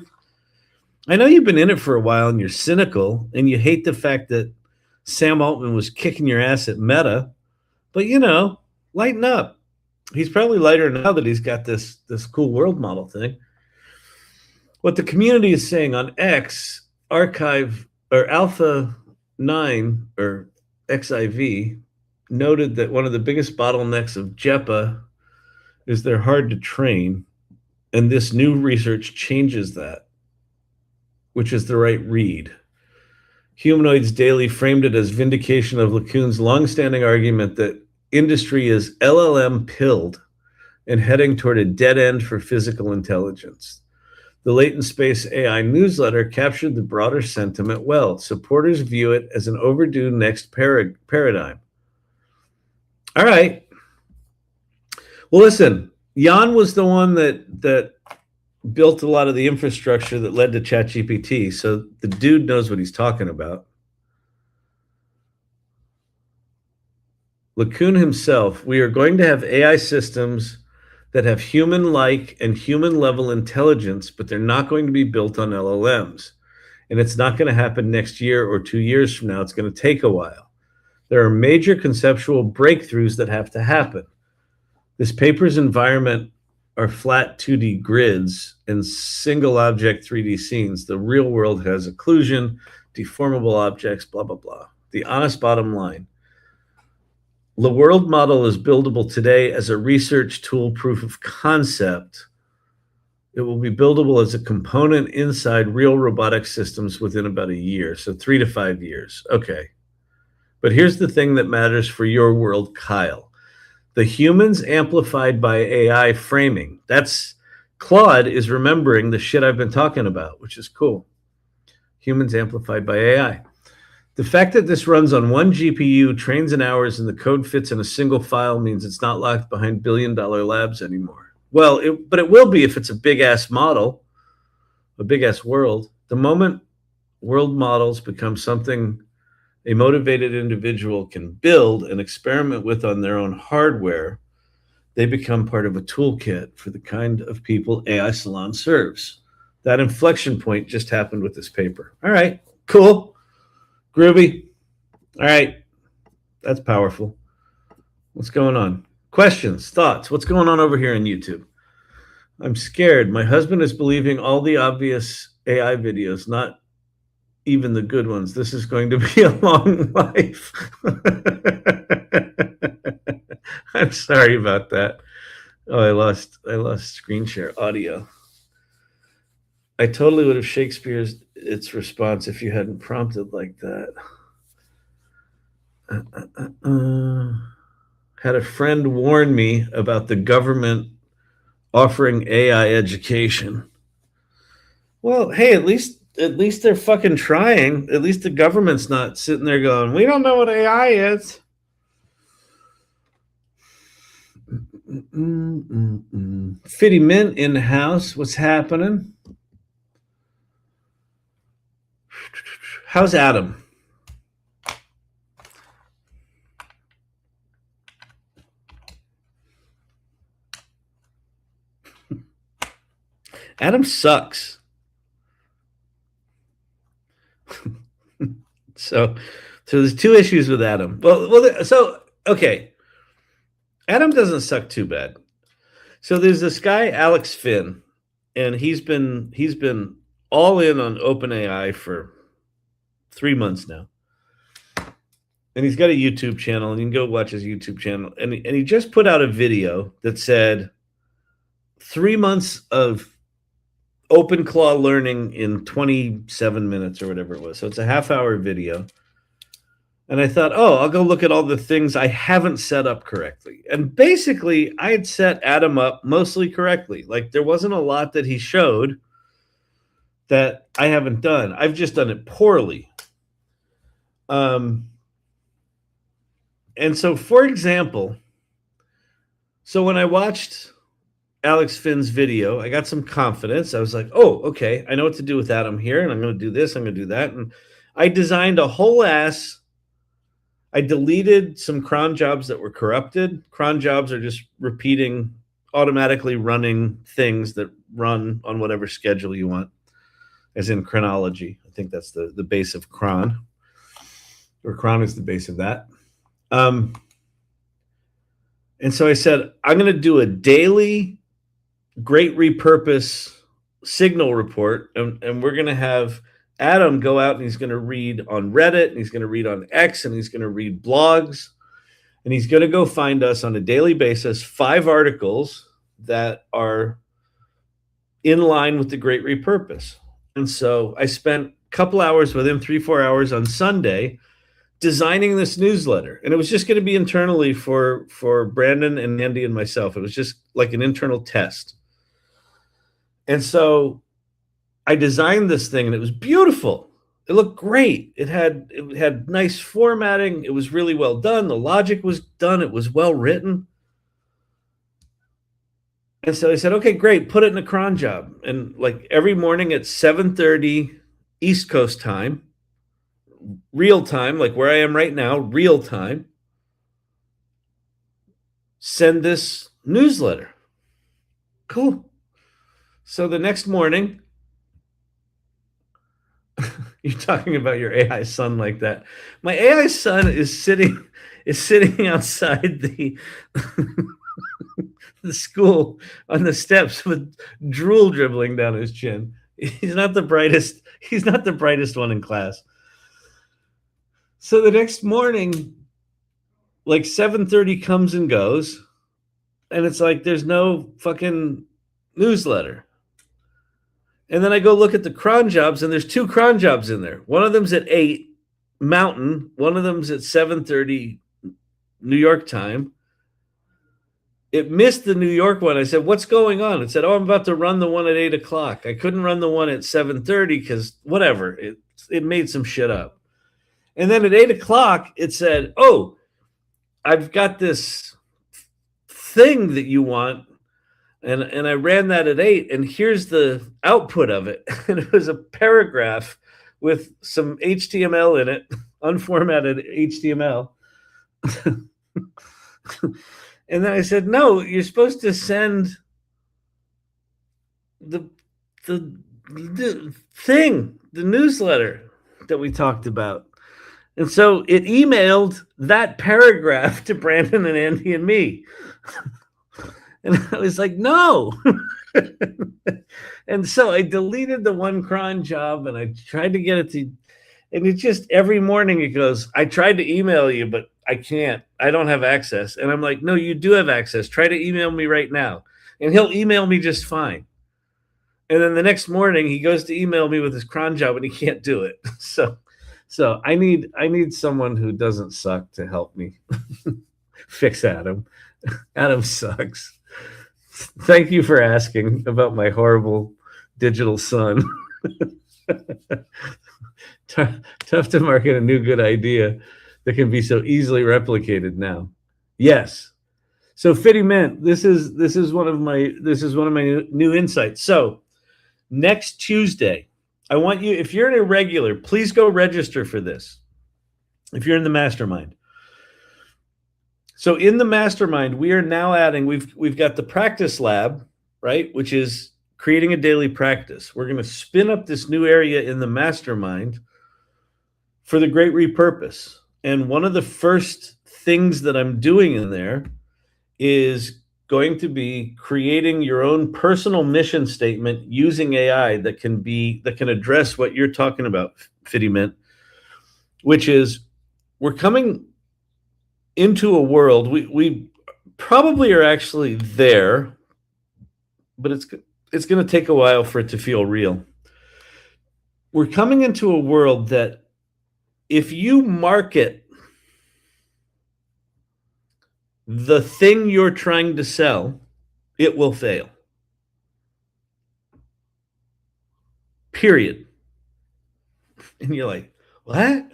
I know you've been in it for a while and you're cynical and you hate the fact that Sam Altman was kicking your ass at Meta, but lighten up. He's probably lighter now that he's got this cool world model thing. What the community is saying on X, Archive or Alpha 9 or XIV noted that one of the biggest bottlenecks of JEPA is they're hard to train, and this new research changes that, which is the right read. Humanoids Daily framed it as vindication of LeCun's longstanding argument that industry is LLM pilled and heading toward a dead end for physical intelligence. The Latent Space AI newsletter captured the broader sentiment well. Supporters view it as an overdue next paradigm. All right. Well, listen, Yann was the one that built a lot of the infrastructure that led to ChatGPT. So the dude knows what he's talking about. LeCun himself, we are going to have AI systems that have human-like and human-level intelligence, but they're not going to be built on LLMs. And it's not going to happen next year or 2 years from now. It's going to take a while. There are major conceptual breakthroughs that have to happen. This paper's environment are flat 2D grids and single object 3D scenes. The real world has occlusion, deformable objects, blah, blah, blah. The honest bottom line. The world model is buildable today as a research tool proof of concept. It will be buildable as a component inside real robotic systems within about a year. So 3 to 5 years. Okay. But here's the thing that matters for your world, Kyle. The humans amplified by AI framing. That's Claude is remembering the shit I've been talking about, which is cool. Humans amplified by AI. The fact that this runs on one GPU, trains in hours, and the code fits in a single file means it's not locked behind billion-dollar labs anymore. Well, but it will be if it's a big-ass model, a big-ass world. The moment world models become something a motivated individual can build and experiment with on their own hardware, they become part of a toolkit for the kind of people AI Salon serves. That inflection point just happened with this paper. All right, cool. Groovy. All right. That's powerful. What's going on? Questions, thoughts? What's going on over here on YouTube? I'm scared. My husband is believing all the obvious AI videos, not even the good ones. This is going to be a long life. I'm sorry about that. Oh, I lost screen share audio. I totally would have Shakespeare's its response if you hadn't prompted like that. Had a friend warn me about the government offering AI education. Well, hey, at least they're fucking trying. At least the government's not sitting there going, "We don't know what AI is." Fitty Mint in the house. What's happening? How's Adam? Adam sucks. So there's two issues with Adam. So okay. Adam doesn't suck too bad. So there's this guy, Alex Finn, and he's been all in on OpenAI for 3 months now. And he's got a YouTube channel, and you can go watch his YouTube channel. And he just put out a video that said 3 months of OpenClaw learning in 27 minutes or whatever it was. So it's a half-hour video. And I thought, oh, I'll go look at all the things I haven't set up correctly. And basically, I had set Adam up mostly correctly. Like, there wasn't a lot that he showed that I haven't done. I've just done it poorly. And so, for example, so when I watched Alex Finn's video, I got some confidence. I was like, oh, okay, I know what to do with Adam here, and I'm going to do this, I'm going to do that. And I designed a whole ass. I deleted some cron jobs that were corrupted. Cron jobs are just repeating, automatically running things that run on whatever schedule you want, as in chronology. I think that's the base of cron, or cron is the base of that. And so I said, I'm going to do a daily great repurpose signal report, and we're going to have Adam go out and he's going to read on Reddit, and he's going to read on X, and he's going to read blogs, and he's going to go find us on a daily basis 5 articles that are in line with the great repurpose. And so I spent a couple hours with him, 3-4 hours on Sunday, designing this newsletter. And it was just going to be internally for Brandon and Andy and myself. It was just like an internal test. And so I designed this thing, and it was beautiful. It looked great. It had nice formatting. It was really well done. The logic was done. It was well written. And so I said, okay, great. Put it in a cron job. And like every morning at 7:30 East Coast time, real time, like where I am right now, real time, send this newsletter. Cool. So the next morning, you're talking about your AI son like that. My AI son is sitting outside the the school on the steps with drool dribbling down his chin. He's not the brightest one in class. So the next morning, like 7:30 comes and goes, and it's like there's no fucking newsletter. And then I go look at the cron jobs, and there's 2 cron jobs in there. One of them's at 8, Mountain. One of them's at 7:30 New York time. It missed the New York one. I said, "What's going on?" It said, "Oh, I'm about to run the one at 8 o'clock." I couldn't run the one at 7:30 because whatever. It made some shit up. And then at 8 o'clock, it said, "Oh, I've got this thing that you want." And I ran that at 8, and here's the output of it. And it was a paragraph with some HTML in it, unformatted HTML. And then I said, "No, you're supposed to send the thing, the newsletter that we talked about." And so it emailed that paragraph to Brandon and Andy and me. And I was like, "No." And so I deleted the one cron job, and I tried to get it to, and it just every morning it goes, "I tried to email you, but I can't. I don't have access." And I'm like, "No, you do have access. Try to email me right now." And he'll email me just fine. And then the next morning he goes to email me with his cron job, and he can't do it. So I need someone who doesn't suck to help me fix Adam. Adam sucks. Thank you for asking about my horrible digital son. Tough to market a new good idea that can be so easily replicated now. Yes. So Fitty Mint, this is one of my new insights. So next Tuesday, I want you, if you're an irregular, please go register for this. If you're in the mastermind. So in the mastermind, we are now adding, we've got the practice lab, right? Which is creating a daily practice. We're going to spin up this new area in the mastermind for the great repurpose. And one of the first things that I'm doing in there is going to be creating your own personal mission statement using AI that can address what you're talking about, Fitty Mint, which is we're coming into a world, we probably are actually there, but it's going to take a while for it to feel real. We're coming into a world that if you market the thing you're trying to sell, it will fail. Period. And you're like, "What?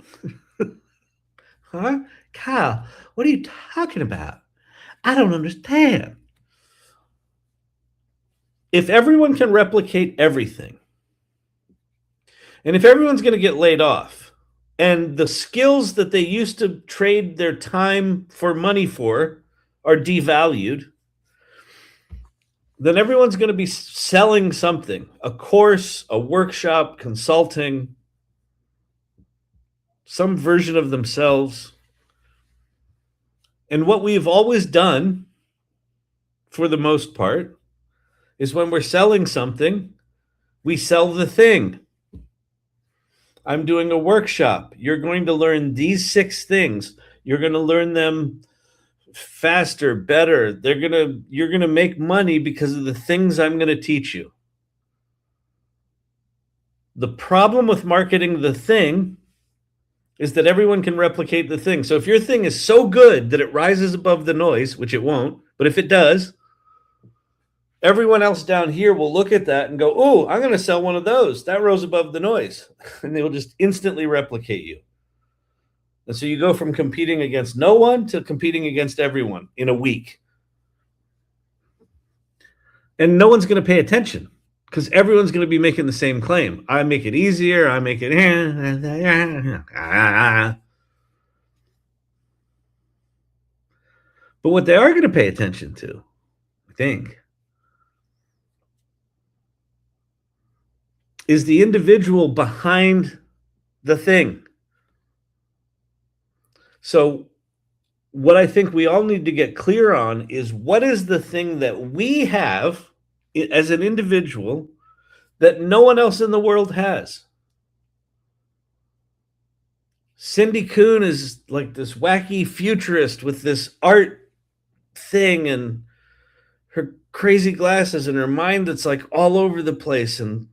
Huh? Kyle, what are you talking about? I don't understand." If everyone can replicate everything, and if everyone's going to get laid off, and the skills that they used to trade their time for money for are devalued, then everyone's going to be selling something, a course, a workshop, consulting, some version of themselves. And what we've always done, for the most part, is when we're selling something, we sell the thing. I'm doing a workshop. You're going to learn these 6 things. You're going to learn them faster, better. You're going to make money because of the things I'm going to teach you. The problem with marketing the thing is that everyone can replicate the thing. So if your thing is so good that it rises above the noise, which it won't, but if it does, everyone else down here will look at that and go, "Oh, I'm going to sell one of those. That rose above the noise." And they will just instantly replicate you. And so you go from competing against no one to competing against everyone in a week. And no one's going to pay attention because everyone's going to be making the same claim. I make it easier. I make it. But what they are going to pay attention to, I think, is the individual behind the thing. So what I think we all need to get clear on is what is the thing that we have as an individual that no one else in the world has. Cindy Kuhn is like this wacky futurist with this art thing and her crazy glasses and her mind that's like all over the place and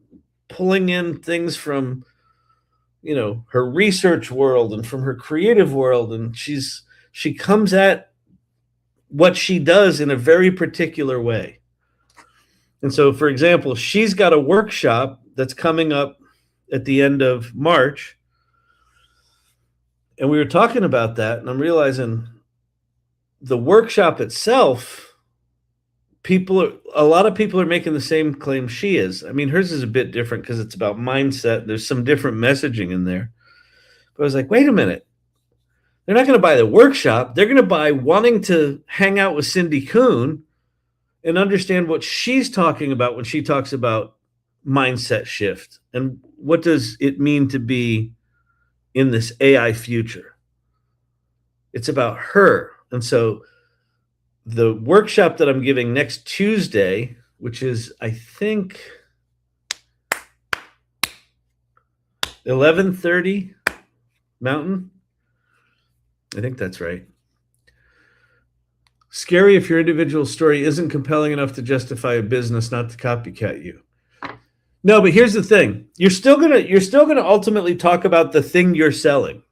pulling in things from her research world and from her creative world, and she comes at what she does in a very particular way. And so, for example, she's got a workshop that's coming up at the end of March. And we were talking about that, and I'm realizing the workshop itself, a lot of people are making the same claim she is. I mean, hers is a bit different because it's about mindset. There's some different messaging in there. But I was like, wait a minute. They're not going to buy the workshop. They're going to buy wanting to hang out with Cindy Kuhn and understand what she's talking about when she talks about mindset shift and what does it mean to be in this AI future. It's about her. And so the workshop that I'm giving next Tuesday, which is, I think, 11:30 Mountain. I think that's right. Scary if your individual story isn't compelling enough to justify a business not to copycat you. No, but here's the thing. You're still gonna ultimately talk about the thing you're selling.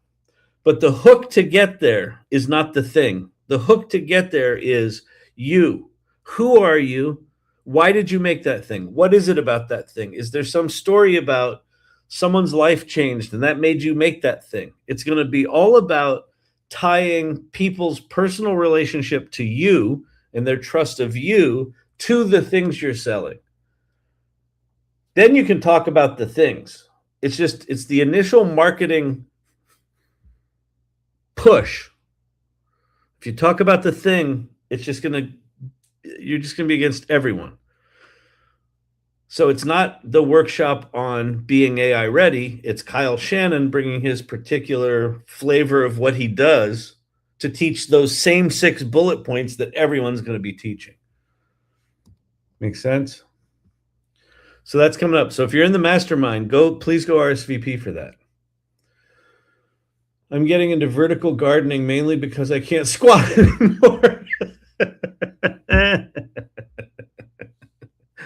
But the hook to get there is not the thing. The hook to get there is you. Who are you? Why did you make that thing? What is it about that thing? Is there some story about someone's life changed and that made you make that thing? It's going to be all about tying people's personal relationship to you and their trust of you to the things you're selling. Then you can talk about the things. It's the initial marketing push. If you talk about the thing, you're just going to be against everyone. So it's not the workshop on being AI ready. It's Kyle Shannon bringing his particular flavor of what he does to teach those same 6 bullet points that everyone's going to be teaching. Make sense? So that's coming up. So if you're in the mastermind, please go RSVP for that. I'm getting into vertical gardening mainly because I can't squat anymore.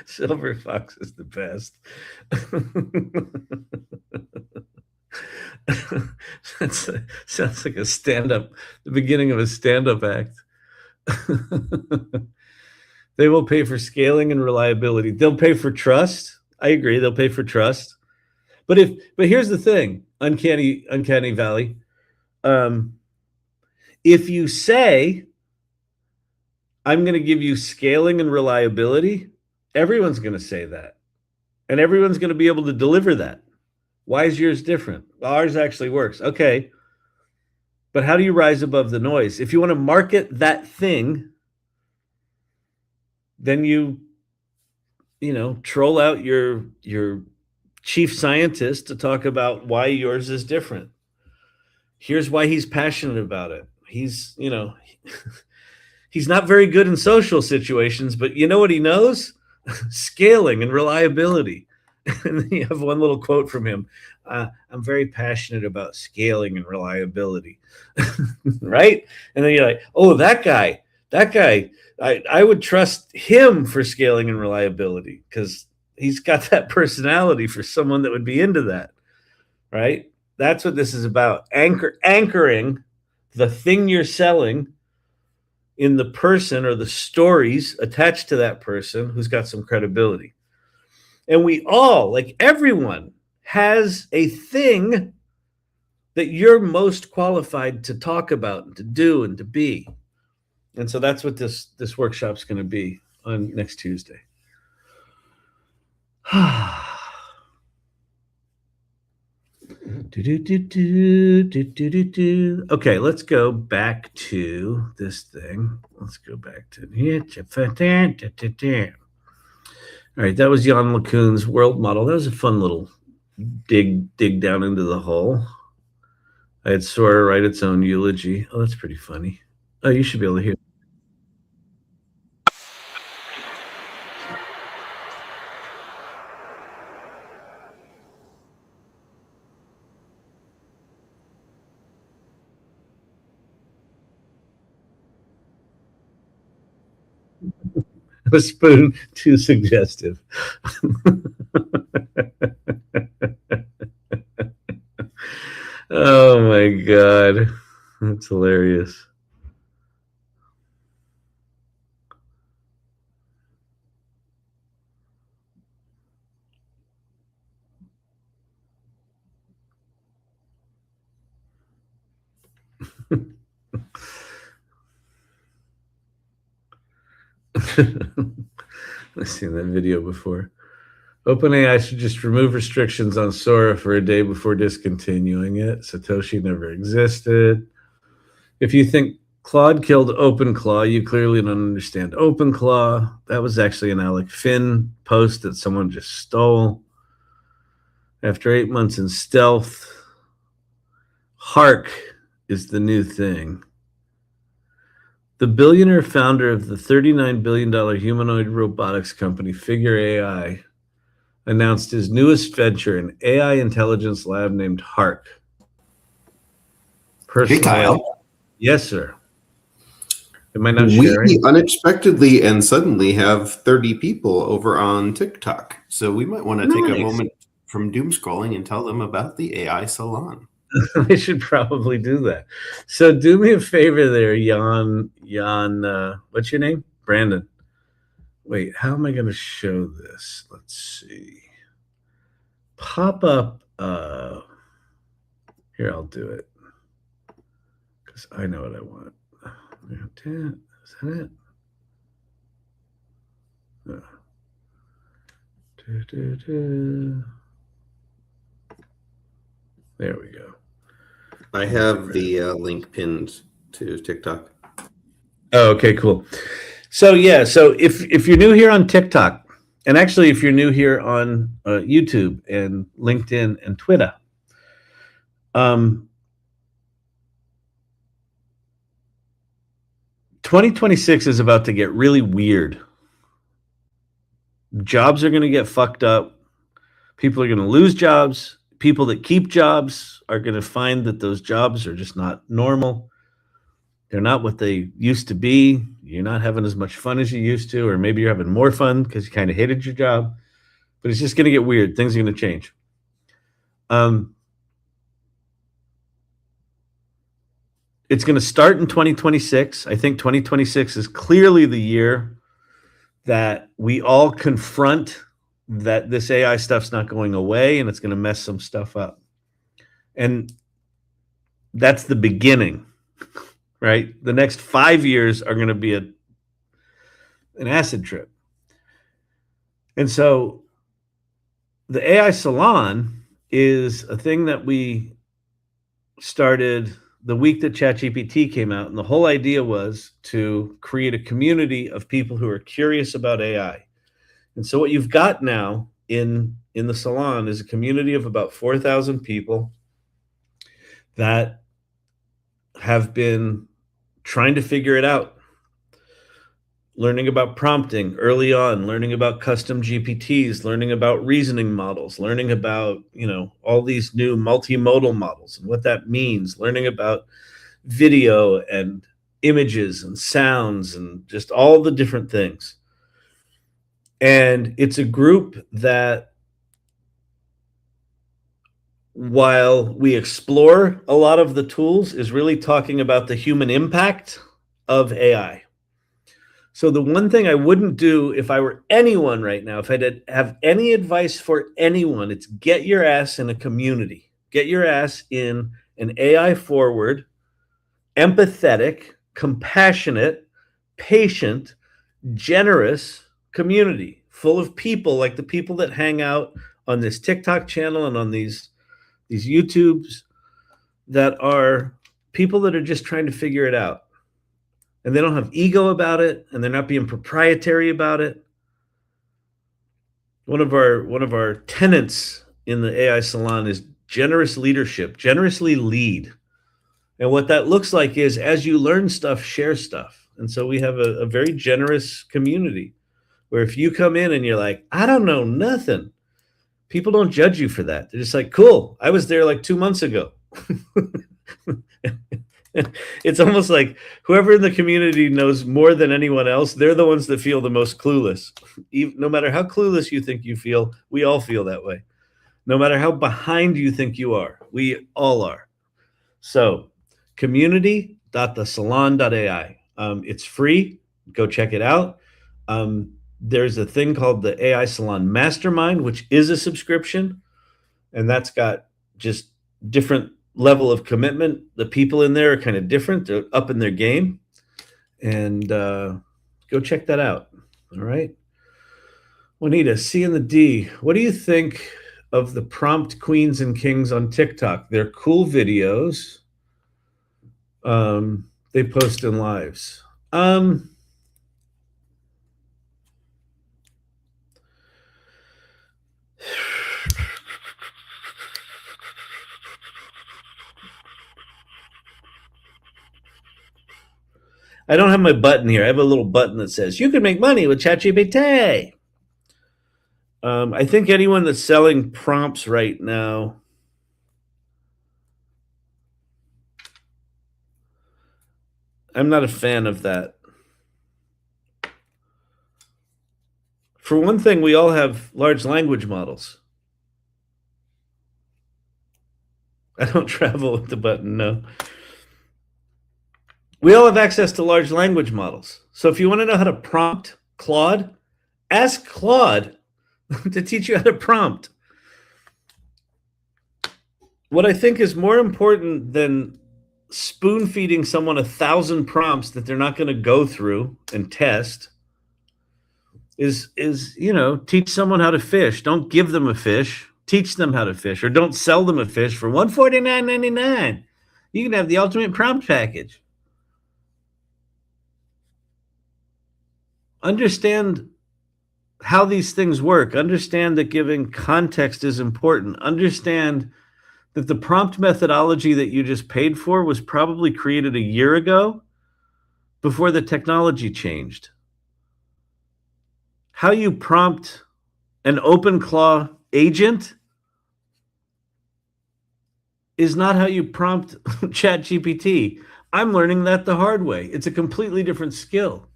Silver Fox is the best. That sounds like the beginning of a stand-up act. They will pay for scaling and reliability. They'll pay for trust. I agree. They'll pay for trust. But here's the thing, Uncanny Valley. If you say, I'm going to give you scaling and reliability, everyone's going to say that. And everyone's going to be able to deliver that. Why is yours different? Well, ours actually works. Okay. But how do you rise above the noise? If you want to market that thing, then you troll out your chief scientist to talk about why yours is different. Here's why he's passionate about it. He's not very good in social situations, but you know what he knows? Scaling and reliability. And then you have one little quote from him. I'm very passionate about scaling and reliability. Right? And then you're like, oh, that guy, I would trust him for scaling and reliability because he's got that personality for someone that would be into that. Right? That's what this is about. Anchoring the thing you're selling in the person or the stories attached to that person who's got some credibility. And we all, like everyone, has a thing that you're most qualified to talk about and to do and to be. And so that's what this workshop's going to be on next Tuesday. Okay, let's go back to this thing. Let's go back to all right, that was Yann LeCun's world model. That was a fun little dig down into the hole. I had Sora write its own eulogy. Oh, that's pretty funny. Oh, you should be able to hear. A spoon too suggestive. Oh my God. That's hilarious. I've seen that video before. OpenAI should just remove restrictions on Sora for a day before discontinuing it. Satoshi never existed. If you think Claude killed OpenClaw, you clearly don't understand OpenClaw. That was actually an Alec Finn post that someone just stole. After 8 months in stealth, Hark is the new thing. The billionaire founder of the $39 billion humanoid robotics company Figure AI announced his newest venture, an AI intelligence lab named Hark. Hey, Kyle. Yes, sir. Am I not We sharing? unexpectedly and suddenly have 30 people over on TikTok. So we might want to take a moment from doom scrolling and tell them about the AI Salon. I should probably do that. So do me a favor there, Yann, what's your name? Brandon. Wait, how am I going to show this? Let's see. Pop up. Here, I'll do it. Because I know what I want. Is that it? There we go. I have the link pinned to TikTok. Oh, okay, cool. So yeah, so if you're new here on TikTok, and actually if you're new here on YouTube and LinkedIn and Twitter, 2026 is about to get really weird. Jobs are going to get fucked up. People are going to lose jobs. People that keep jobs are going to find that those jobs are just not normal. They're not what they used to be. You're not having as much fun as you used to, or maybe you're having more fun because you kind of hated your job. But it's just going to get weird. Things are going to change. It's going to start in 2026. I think 2026 is clearly the year that we all confront that this AI stuff's not going away and it's going to mess some stuff up. And that's the beginning, right? The next 5 years are going to be an acid trip. And so the AI Salon is a thing that we started the week that ChatGPT came out. And the whole idea was to create a community of people who are curious about AI. And so what you've got now in the salon is a community of about 4,000 people that have been trying to figure it out, learning about prompting early on, learning about custom GPTs, learning about reasoning models, learning about, all these new multimodal models and what that means, learning about video and images and sounds and just all the different things. And it's a group that, while we explore a lot of the tools, is really talking about the human impact of AI. So the one thing I wouldn't do if I were anyone right now, if I did have any advice for anyone, it's get your ass in a community. Get your ass in an AI forward, empathetic, compassionate, patient, generous community full of people like the people that hang out on this TikTok channel and on these YouTubes, that are people that are just trying to figure it out. And they don't have ego about it, and they're not being proprietary about it. One of our tenets in the AI Salon is generous leadership, generously lead. And what that looks like is, as you learn stuff, share stuff. And so we have a very generous community where if you come in and you're like, I don't know nothing, people don't judge you for that. They're just like, cool, I was there like 2 months ago. It's almost like whoever in the community knows more than anyone else, they're the ones that feel the most clueless. No matter how clueless you think you feel, we all feel that way. No matter how behind you think you are, we all are. So community.thesalon.ai. It's free. Go check it out. There's a thing called the AI Salon Mastermind, which is a subscription, and that's got just different level of commitment. The people in there are kind of different. They're up in their game. And go check that out. All right. Juanita, C and the D. What do you think of the prompt queens and kings on TikTok? They're cool videos. They post in lives. I don't have my button here. I have a little button that says you can make money with ChatGPT. I think anyone that's selling prompts right now, I'm not a fan of that. For one thing, we all have large language models. I don't travel with the button, no. We all have access to large language models. So if you want to know how to prompt Claude, ask Claude to teach you how to prompt. What I think is more important than spoon feeding someone 1,000 prompts that they're not going to go through and test is teach someone how to fish. Don't give them a fish. Teach them how to fish, or don't sell them a fish for $149.99. You can have the ultimate prompt package. Understand how these things work. Understand that giving context is important. Understand that the prompt methodology that you just paid for was probably created a year ago before the technology changed. How you prompt an OpenClaw agent is not how you prompt ChatGPT. I'm learning that the hard way. It's a completely different skill.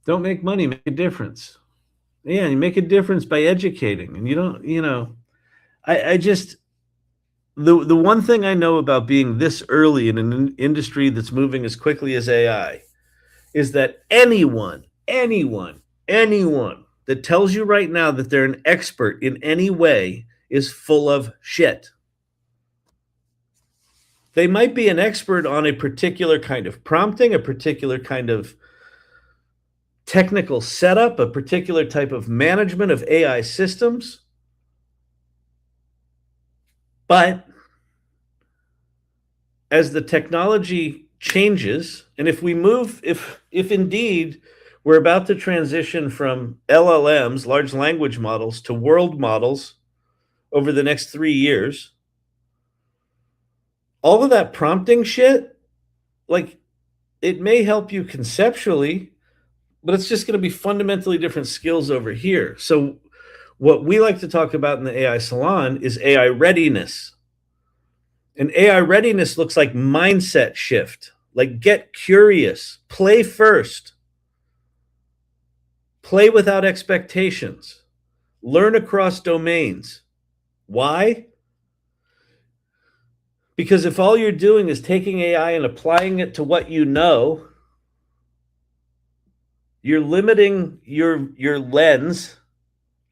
Don't make money, make a difference. Yeah, you make a difference by educating. And you don't, I just, the one thing I know about being this early in an industry that's moving as quickly as AI is that anyone that tells you right now that they're an expert in any way is full of shit. They might be an expert on a particular kind of prompting, a particular kind of technical setup, a particular type of management of AI systems. But as the technology changes, and if indeed we're about to transition from LLMs, large language models, to world models over the next 3 years, all of that prompting shit, like, it may help you conceptually, but it's just going to be fundamentally different skills over here. So what we like to talk about in the AI Salon is AI readiness. And AI readiness looks like mindset shift, like get curious, play first, play without expectations, learn across domains. Why? Because if all you're doing is taking AI and applying it to what you know, you're limiting your lens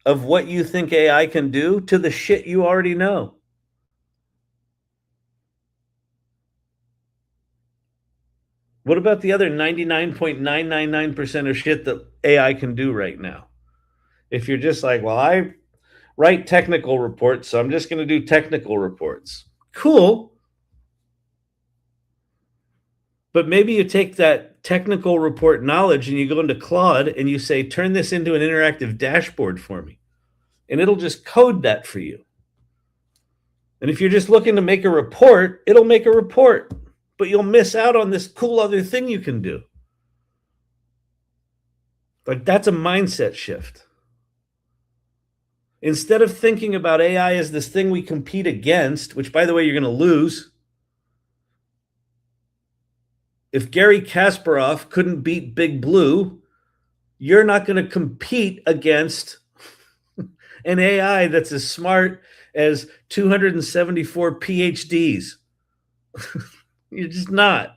of what you think AI can do to the shit you already know. What about the other 99.999% of shit that AI can do right now? If you're just like, well, I write technical reports, so I'm just going to do technical reports. Cool. But maybe you take that technical report knowledge and you go into Claude and you say, turn this into an interactive dashboard for me. And it'll just code that for you. And if you're just looking to make a report, it'll make a report. But you'll miss out on this cool other thing you can do. Like, that's a mindset shift. Instead of thinking about AI as this thing we compete against, which, by the way, you're going to lose. If Gary Kasparov couldn't beat Big Blue, you're not going to compete against an AI that's as smart as 274 PhDs. You're just not.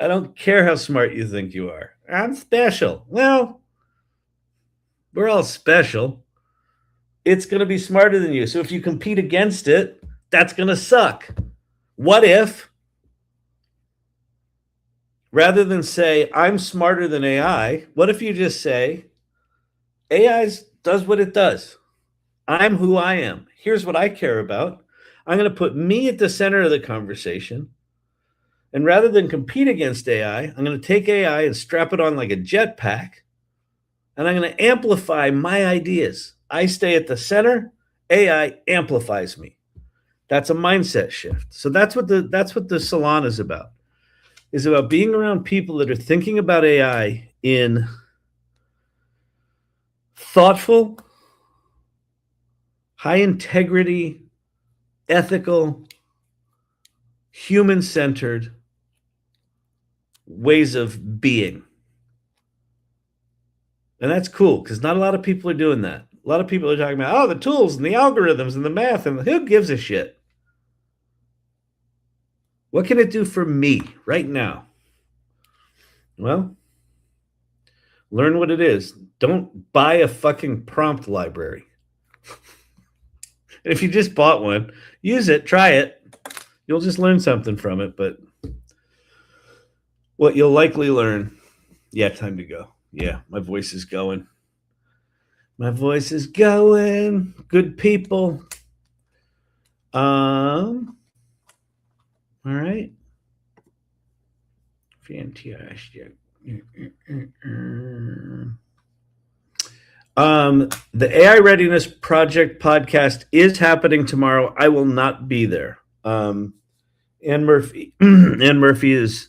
I don't care how smart you think you are. I'm special. Well, we're all special. It's going to be smarter than you. So if you compete against it, that's going to suck. What if, rather than say, I'm smarter than AI, what if you just say, AI does what it does? I'm who I am. Here's what I care about. I'm going to put me at the center of the conversation. And rather than compete against AI, I'm going to take AI and strap it on like a jetpack. And I'm going to amplify my ideas. I stay at the center. AI amplifies me. That's a mindset shift. So that's what the salon is about. Is about being around people that are thinking about AI in thoughtful, high integrity, ethical, human-centered ways of being. And that's cool because not a lot of people are doing that. A lot of people are talking about, the tools and the algorithms and the math, and who gives a shit? What can it do for me right now? Well, learn what it is. Don't buy a fucking prompt library. If you just bought one, use it, try it. You'll just learn something from it. But what you'll likely learn, time to go. Yeah, my voice is going. My voice is going. Good people. All right. Fantastic. The AI Readiness Project podcast is happening tomorrow. I will not be there. Ann Murphy is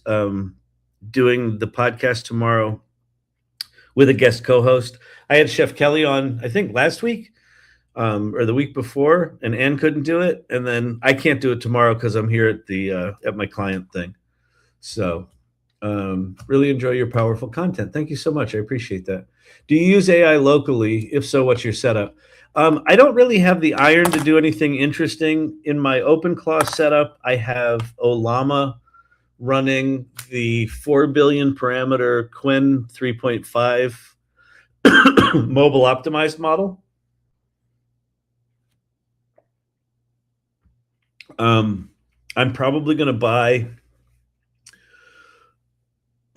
doing the podcast tomorrow with a guest co-host. I had Chef Kelly on, I think, last week or the week before, and Ann couldn't do it. And then I can't do it tomorrow because I'm here at the at my client thing. So really enjoy your powerful content. Thank you so much. I appreciate that. Do you use AI locally? If so, what's your setup? I don't really have the iron to do anything interesting. In my OpenClaw setup, I have Olama running the 4 billion parameter Qwen 3.5 mobile optimized model. I'm probably going to buy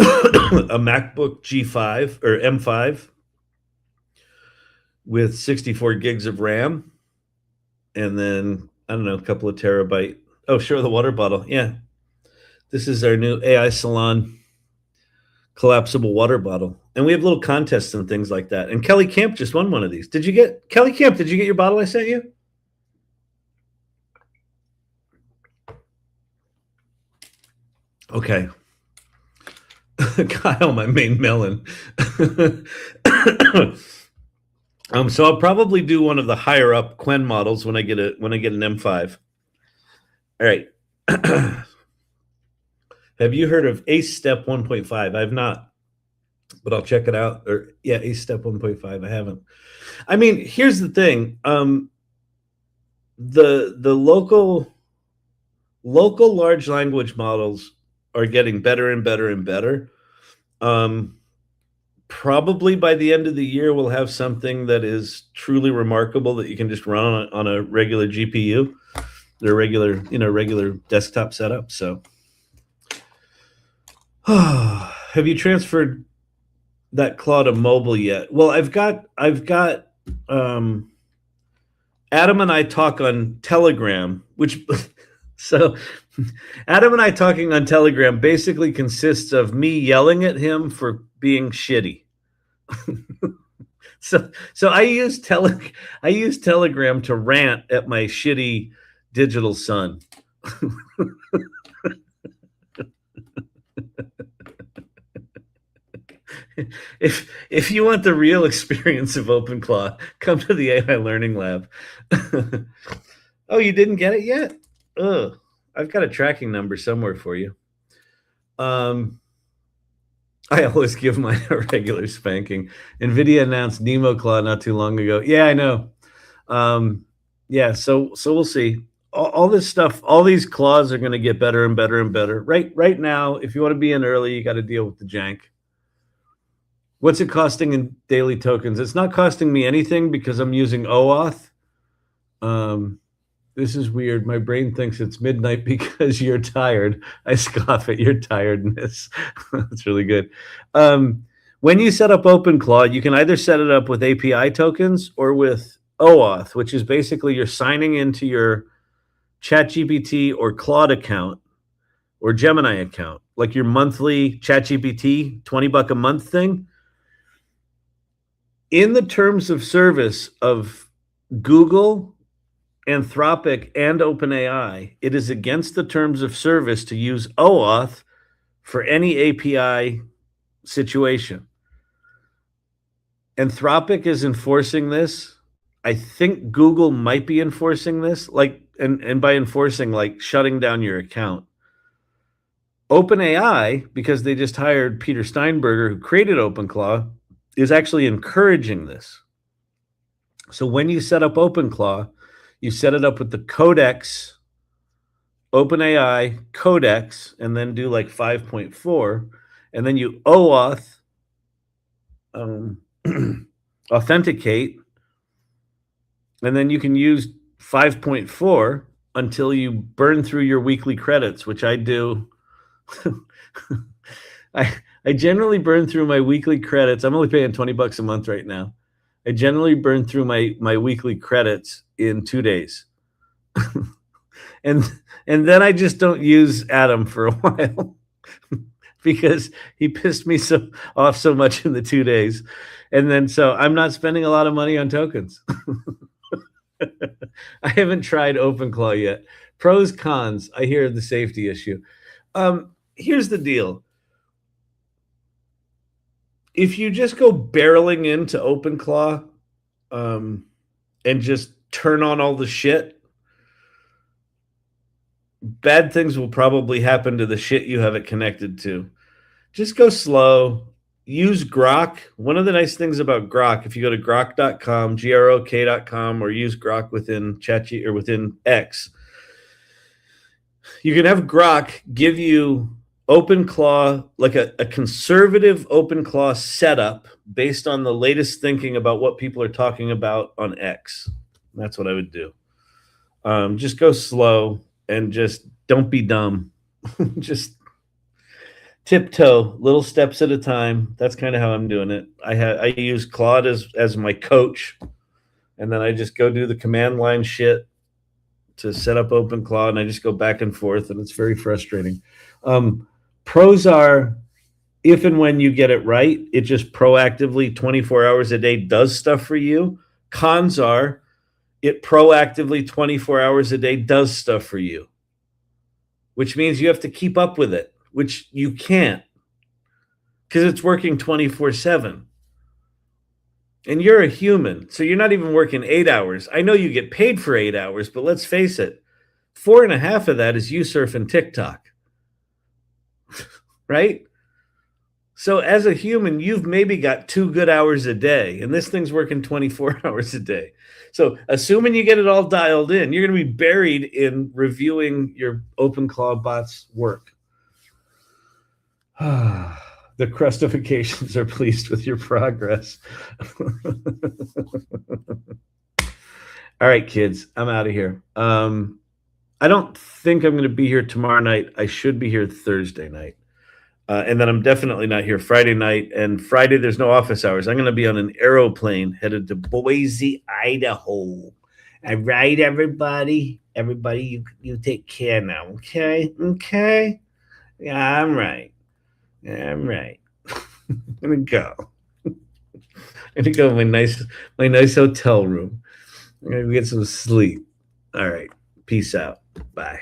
a MacBook G5 or M5 with 64 gigs of RAM, and then I don't know, a couple of terabyte. Oh, sure, the water bottle. Yeah, this is our new AI Salon collapsible water bottle, and we have little contests and things like that. And Kelly Camp just won one of these. Did you get Kelly Camp? Did you get your bottle I sent you? Okay. Kyle, my main melon. So I'll probably do one of the higher up Qwen models when I get an M5. All right. Have you heard of Ace Step 1.5? I have not, but I'll check it out. Or Ace Step 1.5. I haven't. I mean, here's the thing. The local large language models are getting better and better and better. Probably by the end of the year, we'll have something that is truly remarkable that you can just run on a regular GPU, their regular desktop setup. So, have you transferred that Claw to mobile yet? Well, I've got Adam and I talk on Telegram, which so Adam and I talking on Telegram basically consists of me yelling at him for being shitty. So I use Telegram to rant at my shitty digital son. If you want the real experience of OpenClaw, come to the AI Learning Lab. Oh, you didn't get it yet? Ugh. I've got a tracking number somewhere for you. I always give mine a regular spanking. NVIDIA announced Nemo Claw not too long ago. Yeah, I know. So we'll see. all this stuff, all these claws are going to get better and better and better. Right now, if you want to be in early, you got to deal with the jank. What's it costing in daily tokens? It's not costing me anything because I'm using OAuth. This is weird. My brain thinks it's midnight because you're tired. I scoff at your tiredness. That's really good. When you set up OpenClaw, you can either set it up with API tokens or with OAuth, which is basically you're signing into your ChatGPT or Claude account or Gemini account, like your monthly ChatGPT $20 a month thing. In the terms of service of Google, Anthropic, and OpenAI, it is against the terms of service to use OAuth for any API situation. Anthropic is enforcing this. I think Google might be enforcing this, like, and by enforcing, like shutting down your account. OpenAI, because they just hired Peter Steinberger, who created OpenClaw, is actually encouraging this. So when you set up OpenClaw, you set it up with the Codex, OpenAI Codex, and then do like 5.4, and then you OAuth, authenticate, and then you can use 5.4 until you burn through your weekly credits, which I do. I generally burn through my weekly credits. I'm only paying $20 a month right now. I generally burn through my weekly credits in 2 days. and then I just don't use Adam for a while because he pissed me off so much in the 2 days. And then so I'm not spending a lot of money on tokens. I haven't tried OpenClaw yet. Pros, cons. I hear the safety issue. Here's the deal. If you just go barreling into OpenClaw and just turn on all the shit, bad things will probably happen to the shit you have it connected to. Just go slow. Use Grok. One of the nice things about Grok, if you go to grok.com, grok.com, or use Grok within ChatGPT or within X, you can have Grok give you OpenClaw, like a conservative OpenClaw setup based on the latest thinking about what people are talking about on X. That's what I would do. Just go slow and just don't be dumb. Just tiptoe, little steps at a time. That's kind of how I'm doing it. I use Claude as my coach, and then I just go do the command line shit to set up OpenClaw, and I just go back and forth, and it's very frustrating. Pros are, if and when you get it right, it just proactively 24 hours a day does stuff for you. Cons are, it proactively 24 hours a day does stuff for you, which means you have to keep up with it, which you can't because it's working 24/7. And you're a human, so you're not even working 8 hours. I know you get paid for 8 hours, but let's face it, 4.5 of that is you surfing TikTok. Right? So as a human, you've maybe got 2 good hours a day, and this thing's working 24 hours a day. So assuming you get it all dialed in, you're going to be buried in reviewing your OpenClaw bot's work. The crustifications are pleased with your progress. All right, kids, I'm out of here. I don't think I'm going to be here tomorrow night. I should be here Thursday night. And then I'm definitely not here Friday night. And Friday, there's no office hours. I'm going to be on an aeroplane headed to Boise, Idaho. All right, everybody. Everybody, you take care now, okay? Okay? Yeah, I'm right. I'm right. I'm going to go. I'm going to go to my nice hotel room. I'm going to get some sleep. All right. Peace out. Bye.